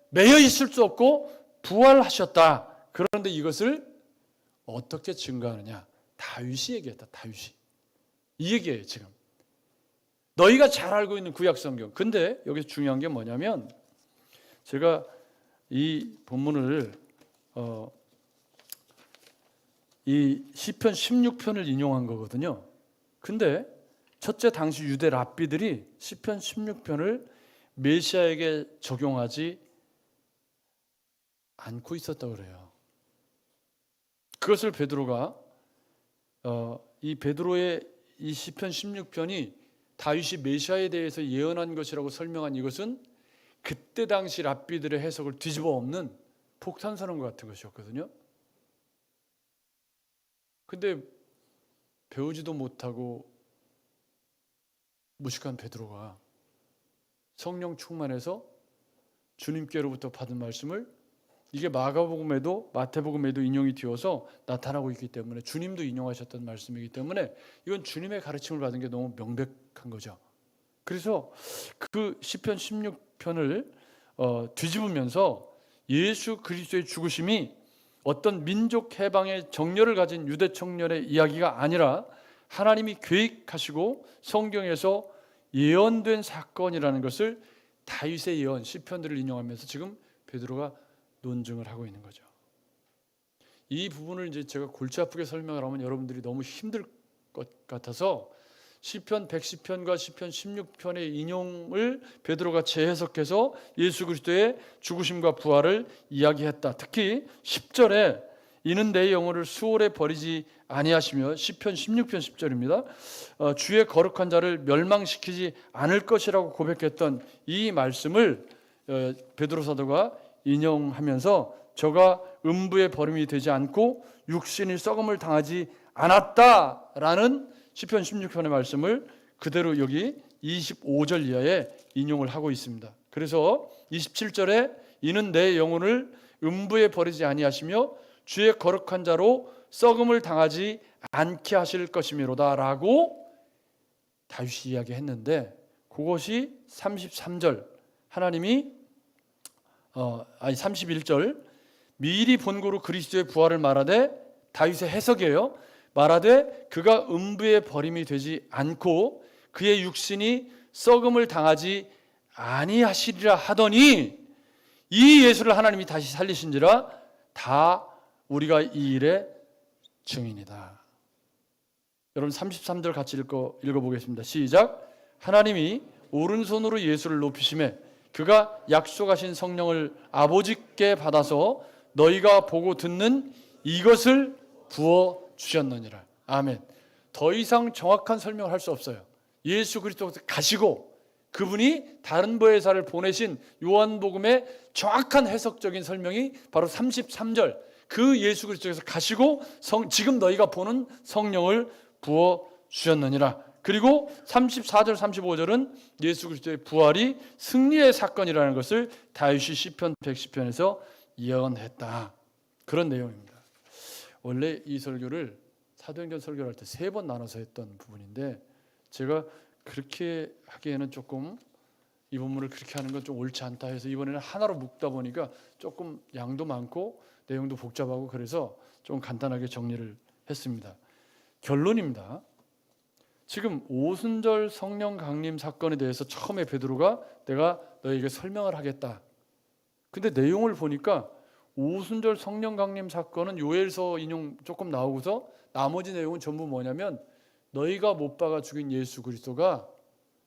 매여 있을 수 없고 부활하셨다. 그런데 이것을 어떻게 증거하느냐? 다윗이 얘기했다. 다윗이. 이 얘기예요, 지금. 너희가 잘 알고 있는 구약 성경. 근데 여기서 중요한 게 뭐냐면 제가 이 본문을 이 시편 16편을 인용한 거거든요. 근데 첫째 당시 유대 랍비들이 시편 16편을 메시아에게 적용하지 않고 있었다고 그래요. 그것을 베드로가 이 베드로의 이 시편 16편이 다윗이 메시아에 대해서 예언한 것이라고 설명한 이것은 그때 당시 랍비들의 해석을 뒤집어 엎는 폭탄 선언과 같은 것이었거든요. 근데 배우지도 못하고 무식한 베드로가 성령 충만해서 주님께로부터 받은 말씀을, 이게 마가복음에도 마태복음에도 인용이 되어서 나타나고 있기 때문에 주님도 인용하셨던 말씀이기 때문에 이건 주님의 가르침을 받은 게 너무 명백한 거죠. 그래서 그 시편 16편을 뒤집으면서 예수 그리스도의 죽으심이 어떤 민족 해방의 정열을 가진 유대 청년의 이야기가 아니라 하나님이 계획하시고 성경에서 예언된 사건이라는 것을 다윗의 예언, 시편들을 인용하면서 지금 베드로가 논증을 하고 있는 거죠. 이 부분을 이제 제가 골치 아프게 설명을 하면 여러분들이 너무 힘들 것 같아서 시편 110편과 시편 16편의 인용을 베드로가 재해석해서 예수 그리스도의 죽으심과 부활을 이야기했다. 특히 10절에 이는 내 영혼을 수월에 버리지 아니하시며, 시편 16편 10절입니다. 주의 거룩한 자를 멸망시키지 않을 것이라고 고백했던 이 말씀을 베드로 사도가 인용하면서 저가 음부의 버림이 되지 않고 육신이 썩음을 당하지 않았다라는 시편 16편의 말씀을 그대로 여기 25절 이하에 인용을 하고 있습니다. 그래서 27절에 이는 내 영혼을 음부에 버리지 아니하시며 주의 거룩한 자로 썩음을 당하지 않게 하실 것이미로다 라고 다윗이 이야기했는데, 그것이 33절 하나님이 31절 미리 본고로 그리스도의 부활을 말하되, 다윗의 해석이에요. 말하되 그가 음부에 버림이 되지 않고 그의 육신이 썩음을 당하지 아니하시리라 하더니 이 예수를 하나님이 다시 살리신지라 다 우리가 이 일의 증인이다. 여러분 33절 같이 읽어보겠습니다. 시작. 하나님이 오른손으로 예수를 높이심에 그가 약속하신 성령을 아버지께 받아서 너희가 보고 듣는 이것을 부어 주셨느니라. 아멘. 더 이상 정확한 설명을 할 수 없어요. 예수 그리스도께서 가시고 그분이 다른 보혜사를 보내신 요한복음의 정확한 해석적인 설명이 바로 33절, 그 예수 그리스도께서 가시고 지금 너희가 보는 성령을 부어 주셨느니라. 그리고 34절 35절은 예수 그리스도의 부활이 승리의 사건이라는 것을 다윗이 시편 110편에서 예언했다. 그런 내용입니다. 원래 이 설교를 사도행전 설교를 할 때 3번 나눠서 했던 부분인데 제가 그렇게 하기에는 조금 이 본문을 그렇게 하는 건 좀 옳지 않다 해서 이번에는 하나로 묶다 보니까 조금 양도 많고 내용도 복잡하고 그래서 좀 간단하게 정리를 했습니다. 결론입니다. 지금 오순절 성령 강림 사건에 대해서 처음에 베드로가 내가 너에게 설명을 하겠다. 근데 내용을 보니까 오순절 성령 강림 사건은 요엘서 인용 조금 나오고서 나머지 내용은 전부 뭐냐면 너희가 못 박아 죽인 예수 그리스도가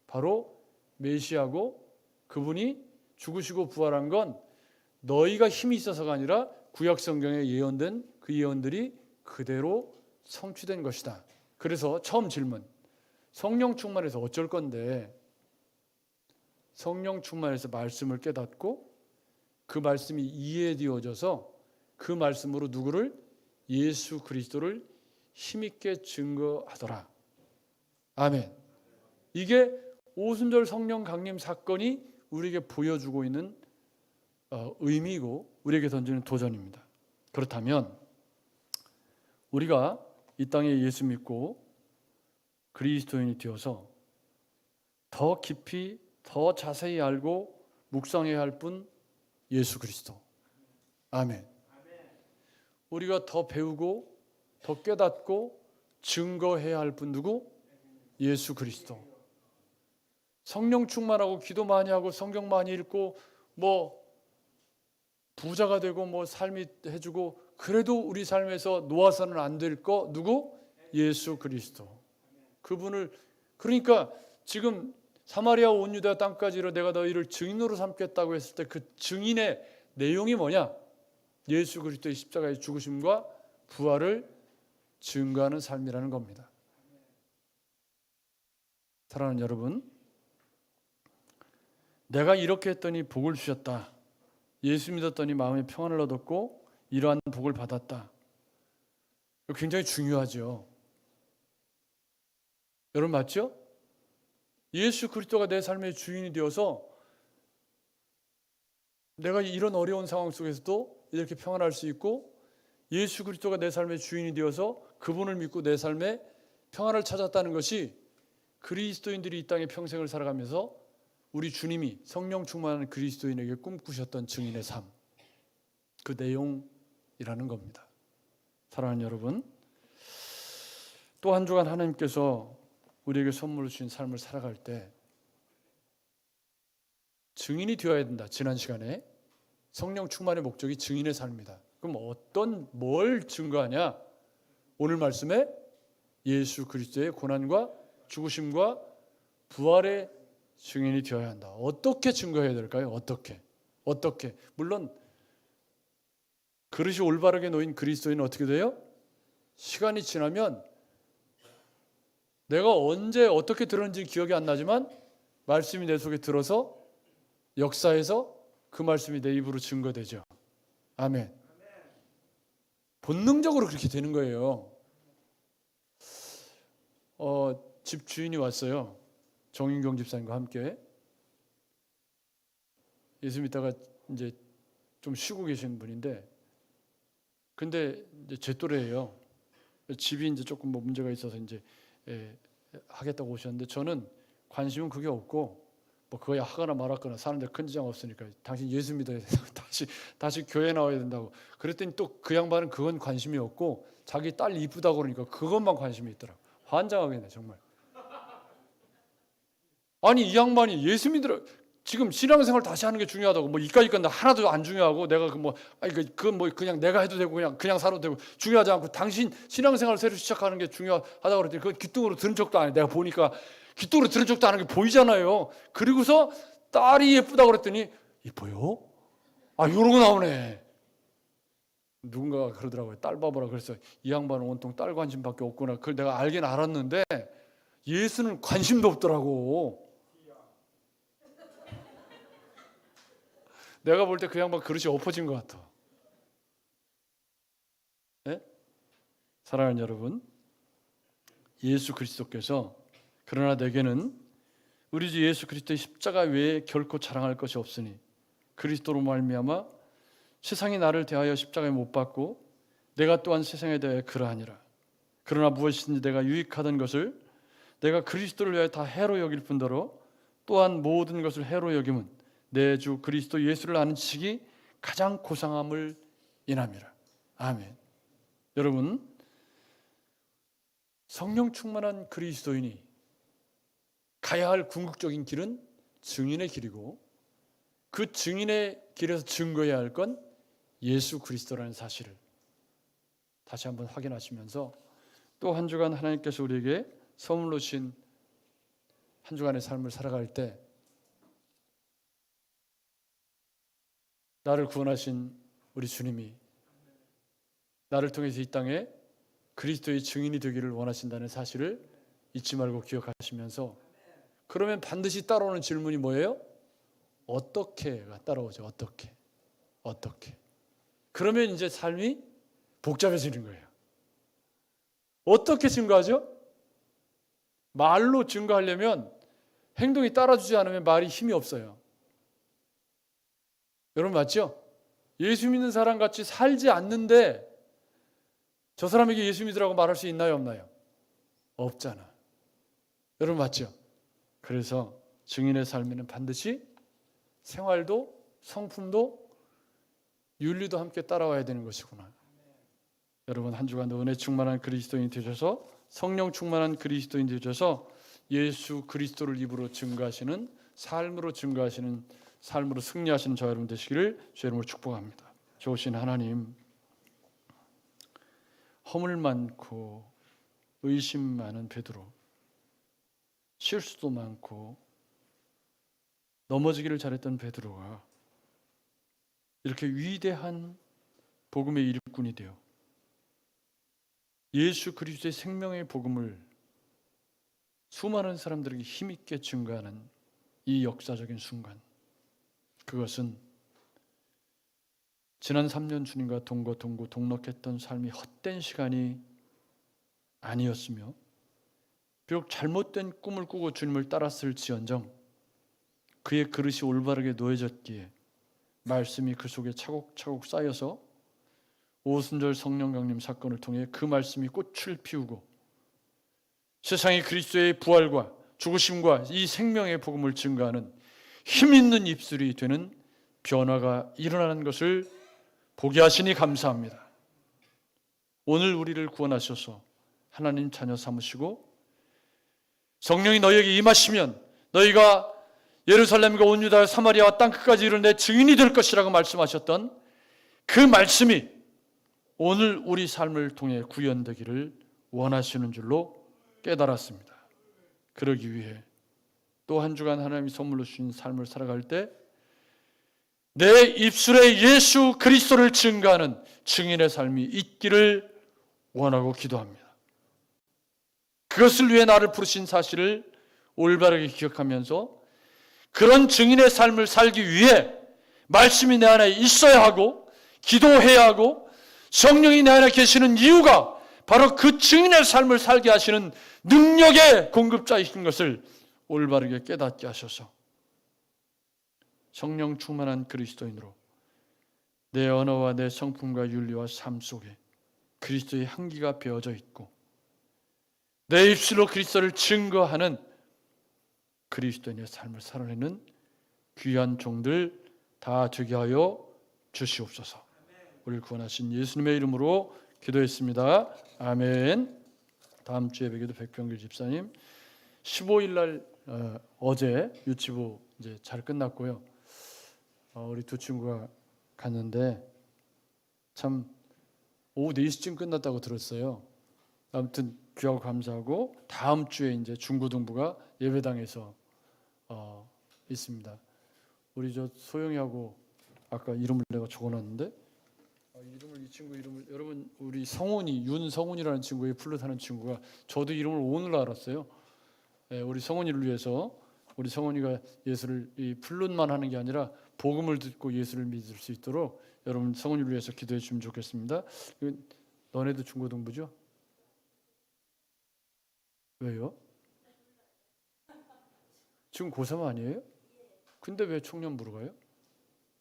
바로 메시아고 그분이 죽으시고 부활한 건 너희가 힘이 있어서가 아니라 구약 성경에 예언된 그 예언들이 그대로 성취된 것이다. 그래서 처음 질문, 성령 충만해서 어쩔 건데, 성령 충만해서 말씀을 깨닫고 그 말씀이 이해되어져서 그 말씀으로 누구를? 예수 그리스도를 힘있게 증거하더라. 아멘. 이게 오순절 성령 강림 사건이 우리에게 보여주고 있는 의미이고 우리에게 던지는 도전입니다. 그렇다면 우리가 이 땅에 예수 믿고 그리스도인이 되어서 더 깊이 더 자세히 알고 묵상해야 할 분 예수 그리스도. 아멘. 우리가 더 배우고 더 깨닫고 증거해야 할 분 누구? 예수 그리스도. 성령 충만하고 기도 많이 하고 성경 많이 읽고 뭐 부자가 되고 뭐 삶이 해주고 그래도 우리 삶에서 놓아서는 안 될 거 누구? 예수 그리스도. 그분을, 그러니까 지금 사마리아 온 유다 땅까지로 내가 너희를 증인으로 삼겠다고 했을 때 그 증인의 내용이 뭐냐? 예수 그리스도의 십자가의 죽으심과 부활을 증거하는 삶이라는 겁니다. 사랑하는 여러분, 내가 이렇게 했더니 복을 주셨다. 예수 믿었더니 마음의 평안을 얻었고 이러한 복을 받았다. 굉장히 중요하죠. 여러분 맞죠? 예수 그리스도가 내 삶의 주인이 되어서 내가 이런 어려운 상황 속에서도 이렇게 평안할 수 있고, 예수 그리스도가 내 삶의 주인이 되어서 그분을 믿고 내 삶에 평안을 찾았다는 것이 그리스도인들이 이 땅에 평생을 살아가면서 우리 주님이 성령 충만한 그리스도인에게 꿈꾸셨던 증인의 삶, 그 내용이라는 겁니다. 사랑하는 여러분, 또 한 주간 하나님께서 우리에게 선물로 주신 삶을 살아갈 때 증인이 되어야 된다. 지난 시간에 성령 충만의 목적이 증인의 삶이다. 그럼 뭘 증거하냐? 오늘 말씀에 예수 그리스도의 고난과 죽으심과 부활의 증인이 되어야 한다. 어떻게 증거해야 될까요? 어떻게? 물론 그릇이 올바르게 놓인 그리스도인은 어떻게 돼요? 시간이 지나면 내가 언제 어떻게 들었는지 기억이 안 나지만 말씀이 내 속에 들어서 역사에서 그 말씀이 내 입으로 증거되죠. 아멘. 본능적으로 그렇게 되는 거예요. 집 주인이 왔어요. 정인경 집사님과 함께. 예수 믿다가 이제 좀 쉬고 계신 분인데, 근데 이제 제 또래예요. 집이 이제 조금 뭐 문제가 있어서 이제 하겠다고 오셨는데, 저는 관심은 그게 없고 뭐 그거야 하거나 말았거나 사는데 큰 지장 없으니까 당신 예수 믿어야 된다고 다시 교회 나와야 된다고. 그랬더니 또 그 양반은 그건 관심이 없고 자기 딸 이쁘다고 그러니까 그것만 관심이 있더라고. 환장하겠네 정말. 아니 이 양반이 예수 믿으라, 지금 신앙생활 다시 하는 게 중요하다고. 뭐 이까짓 건 하나도 안 중요하고 내가 그냥 내가 해도 되고 그냥 살아도 되고 중요하지 않고 당신 신앙생활 새로 시작하는 게 중요하다고 그랬더니 그건 귀뚱으로 들은 척도 안 해. 내가 보니까 귀뚱으로 들은 척도 안 하는 게 보이잖아요. 그리고서 딸이 예쁘다고 그랬더니 이뻐요? 이러고 나오네. 누군가가 그러더라고요. 딸 봐보라. 그래서 이 양반은 온통 딸 관심밖에 없구나. 그걸 내가 알긴 알았는데 예수는 관심도 없더라고. 내가 볼 때 그 양반 그릇이 엎어진 것 같아. 네? 사랑하는 여러분, 예수 그리스도께서 그러나 내게는 우리 주 예수 그리스도의 십자가 외에 결코 자랑할 것이 없으니 그리스도로 말미암아 세상이 나를 대하여 십자가에 못 박고 내가 또한 세상에 대하여 그러하니라. 그러나 무엇이든지 내가 유익하던 것을 내가 그리스도를 위하여 다 해로 여길 뿐더러 또한 모든 것을 해로 여김은 내 주 그리스도 예수를 아는 지식이 가장 고상함을 인함이라. 아멘. 여러분, 성령 충만한 그리스도인이 가야 할 궁극적인 길은 증인의 길이고, 그 증인의 길에서 증거해야 할 건 예수 그리스도라는 사실을 다시 한번 확인하시면서 또 한 주간 하나님께서 우리에게 선물로 주신 한 주간의 삶을 살아갈 때 나를 구원하신 우리 주님이 나를 통해서 이 땅에 그리스도의 증인이 되기를 원하신다는 사실을 잊지 말고 기억하시면서, 그러면 반드시 따라오는 질문이 뭐예요? 어떻게가 따라오죠. 어떻게. 그러면 이제 삶이 복잡해지는 거예요. 어떻게 증거하죠? 말로 증거하려면 행동이 따라주지 않으면 말이 힘이 없어요. 여러분 맞죠? 예수 믿는 사람 같이 살지 않는데 저 사람에게 예수 믿으라고 말할 수 있나요, 없나요? 없잖아. 여러분 맞죠? 그래서 증인의 삶에는 반드시 생활도 성품도 윤리도 함께 따라와야 되는 것이구나. 여러분 한 주간도 은혜 충만한 그리스도인이 되셔서, 성령 충만한 그리스도인이 되셔서 예수 그리스도를 입으로 증거하시는, 삶으로 증거하시는, 삶으로 승리하시는 저 여러분 되시기를 주의 이름으로 축복합니다. 좋으신 하나님, 허물 많고 의심 많은 베드로, 실수도 많고 넘어지기를 잘했던 베드로가 이렇게 위대한 복음의 일꾼이 되어 예수 그리스도의 생명의 복음을 수많은 사람들에게 힘있게 증거하는 이 역사적인 순간, 그것은 지난 3년 주님과 동록했던 삶이 헛된 시간이 아니었으며, 비록 잘못된 꿈을 꾸고 주님을 따랐을지언정 그의 그릇이 올바르게 놓여졌기에 말씀이 그 속에 차곡차곡 쌓여서 오순절 성령 강림 사건을 통해 그 말씀이 꽃을 피우고 세상이 그리스도의 부활과 죽으심과 이 생명의 복음을 증거하는 힘있는 입술이 되는 변화가 일어나는 것을 보게 하시니 감사합니다. 오늘 우리를 구원하셔서 하나님 자녀 삼으시고 성령이 너희에게 임하시면 너희가 예루살렘과 온 유다 사마리아와 땅끝까지 이르는 내 증인이 될 것이라고 말씀하셨던 그 말씀이 오늘 우리 삶을 통해 구현되기를 원하시는 줄로 깨달았습니다. 그러기 위해 또 한 주간 하나님이 선물로 주신 삶을 살아갈 때 내 입술에 예수 그리스도를 증거하는 증인의 삶이 있기를 원하고 기도합니다. 그것을 위해 나를 부르신 사실을 올바르게 기억하면서 그런 증인의 삶을 살기 위해 말씀이 내 안에 있어야 하고 기도해야 하고, 성령이 내 안에 계시는 이유가 바로 그 증인의 삶을 살게 하시는 능력의 공급자이신 것을 올바르게 깨닫게 하셔서 성령 충만한 그리스도인으로 내 언어와 내 성품과 윤리와 삶 속에 그리스도의 향기가 배어져 있고 내 입술로 그리스도를 증거하는 그리스도인의 삶을 살아내는 귀한 종들 다 되게 하여 주시옵소서. 우리를 구원하신 예수님의 이름으로 기도했습니다. 아멘. 다음 주에 뵙기도 백병길 집사님 15일 날 어제 유치부 이제 잘 끝났고요. 우리 두 친구가 갔는데 참 오후 4시쯤 끝났다고 들었어요. 아무튼 귀하고 감사하고 다음 주에 이제 중고등부가 예배당에서 있습니다. 우리 저 소영이하고 아까 이름을 내가 적어놨는데 이 친구 이름을 여러분 우리 성훈이 윤성훈이라는 친구의 플룻 하는 친구가 저도 이름을 오늘 알았어요. 우리 성훈이를 위해서 우리 성훈이가 예수를 이 플룻만 하는 게 아니라 복음을 듣고 예수를 믿을 수 있도록 여러분 성훈이를 위해서 기도해 주시면 좋겠습니다. 너네도 중고등부죠? 왜요? 지금 고3 아니에요? 근데 왜 청년부로 가요?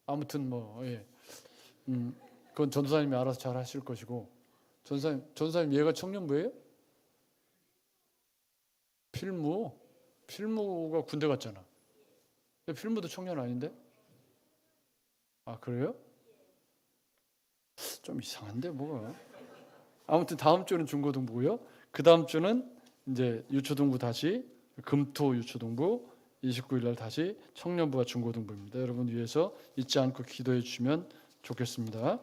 아무튼 그건 전도사님이 알아서 잘 하실 것이고, 전도사님 얘가 청년부예요? 필무가 군대 갔잖아. 필무도 청년 아닌데? 아 그래요? 좀 이상한데 뭐가? 아무튼 다음 주는 중고등부고요. 그 다음 주는 이제 유초등부 다시 금토 유초등부, 29일 날 다시 청년부가 중고등부입니다. 여러분 위해서 잊지 않고 기도해 주시면 좋겠습니다.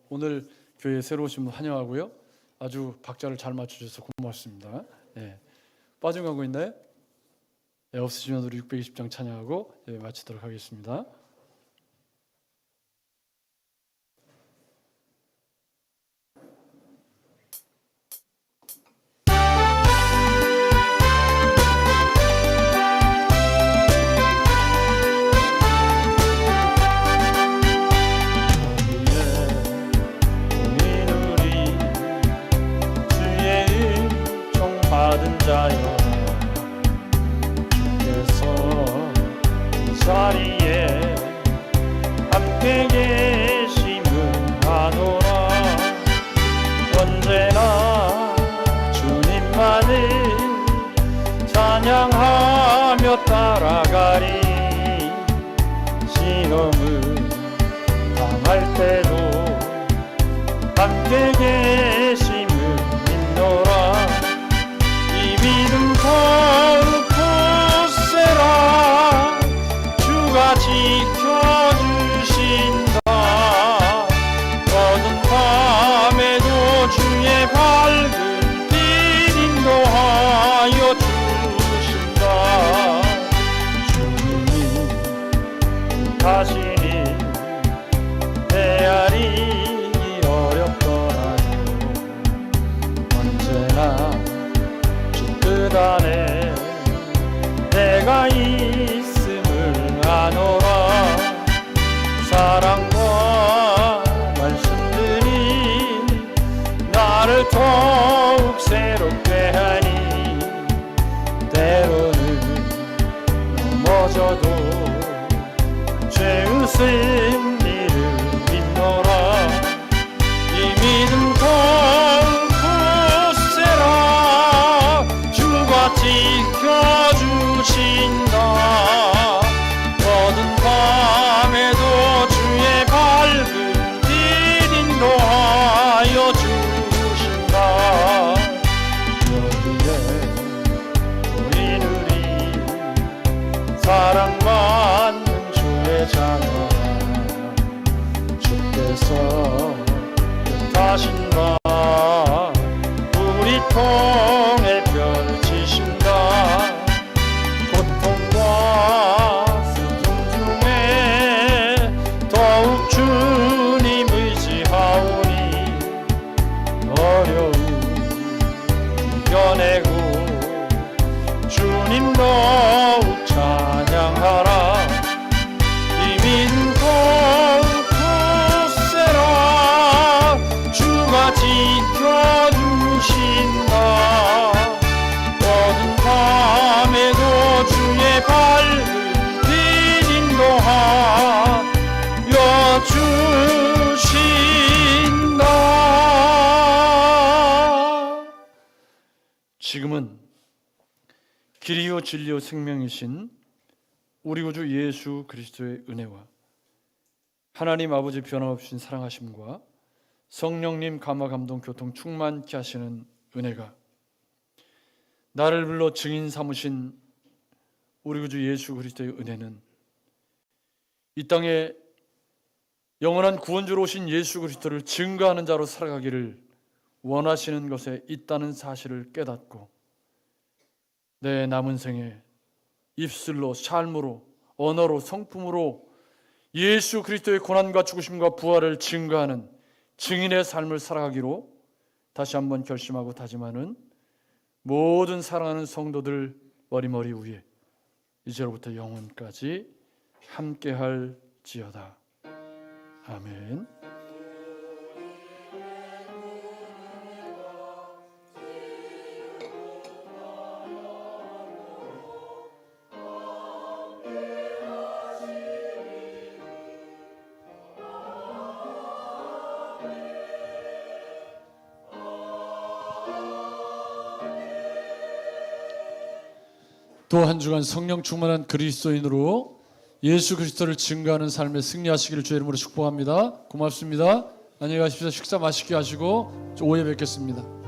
오늘 교회에 새로 오신 분 환영하고요. 아주 박자를 잘 맞춰주셔서 고맙습니다. 빠져가고 있나요? 없으시면 우리 620장 찬양하고 마치도록 하겠습니다. 받은 자여 주께서 이 자리에 함께 계심을 아노라. 언제나 주님만을 찬양하며 따라가리. 시험을 당할 때도 함께 계심을 믿노라. 믿음 더욱 굳세라. 주가 지켜주신다. 어두운 밤에도 주의 밝은 빛 인도하여 주신다. 주님이 다시니 헤아리기 어렵더라도 언제나 끝 안에 내가 있음을 아노라. 사랑과 말씀들이 나를 더욱 새롭게 하니 때로는 넘어져도 죄의 승리를 믿노라. 이 믿음 더욱 굳세라. 주가 지켜주신다. 어두운 밤에도 주의 밝은 빛 인도하여 주신다. 여기에 우리 사랑받는 주의 자녀라. 주께서 뜻하신다. 우리 통해 펼치신다. 고통과 슬픔 중에 더욱 주님 의지하오니 어려움 이겨내고 주님 더욱 찬양하라. 이 믿음 더욱 굳세라. 주가 지켜주신다. 어두운 밤에도 주의 밝은 빛 인도하여 주신다. 지금은 길이요 진리요 생명이신 우리 구주 예수 그리스도의 은혜와 하나님 아버지 변함없인 사랑하심과 성령님 감화 감동 교통 충만케 하시는 은혜가 나를 불러 증인 삼으신 우리 구주 예수 그리스도의 은혜는 이 땅에 영원한 구원주로 오신 예수 그리스도를 증거하는 자로 살아가기를 원하시는 것에 있다는 사실을 깨닫고 내 남은 생에 입술로, 삶으로, 언어로, 성품으로 예수 그리스도의 고난과 죽으심과 부활을 증거하는 증인의 삶을 살아가기로 다시 한번 결심하고 다짐하는 모든 사랑하는 성도들 머리머리 위에 이제로부터 영원까지 함께할지어다. 아멘. 또 한 주간 성령 충만한 그리스도인으로 예수 그리스도를 증거하는 삶에 승리하시기를 주의 이름으로 축복합니다. 고맙습니다. 안녕히 가십시오. 식사 맛있게 하시고 오후에 뵙겠습니다.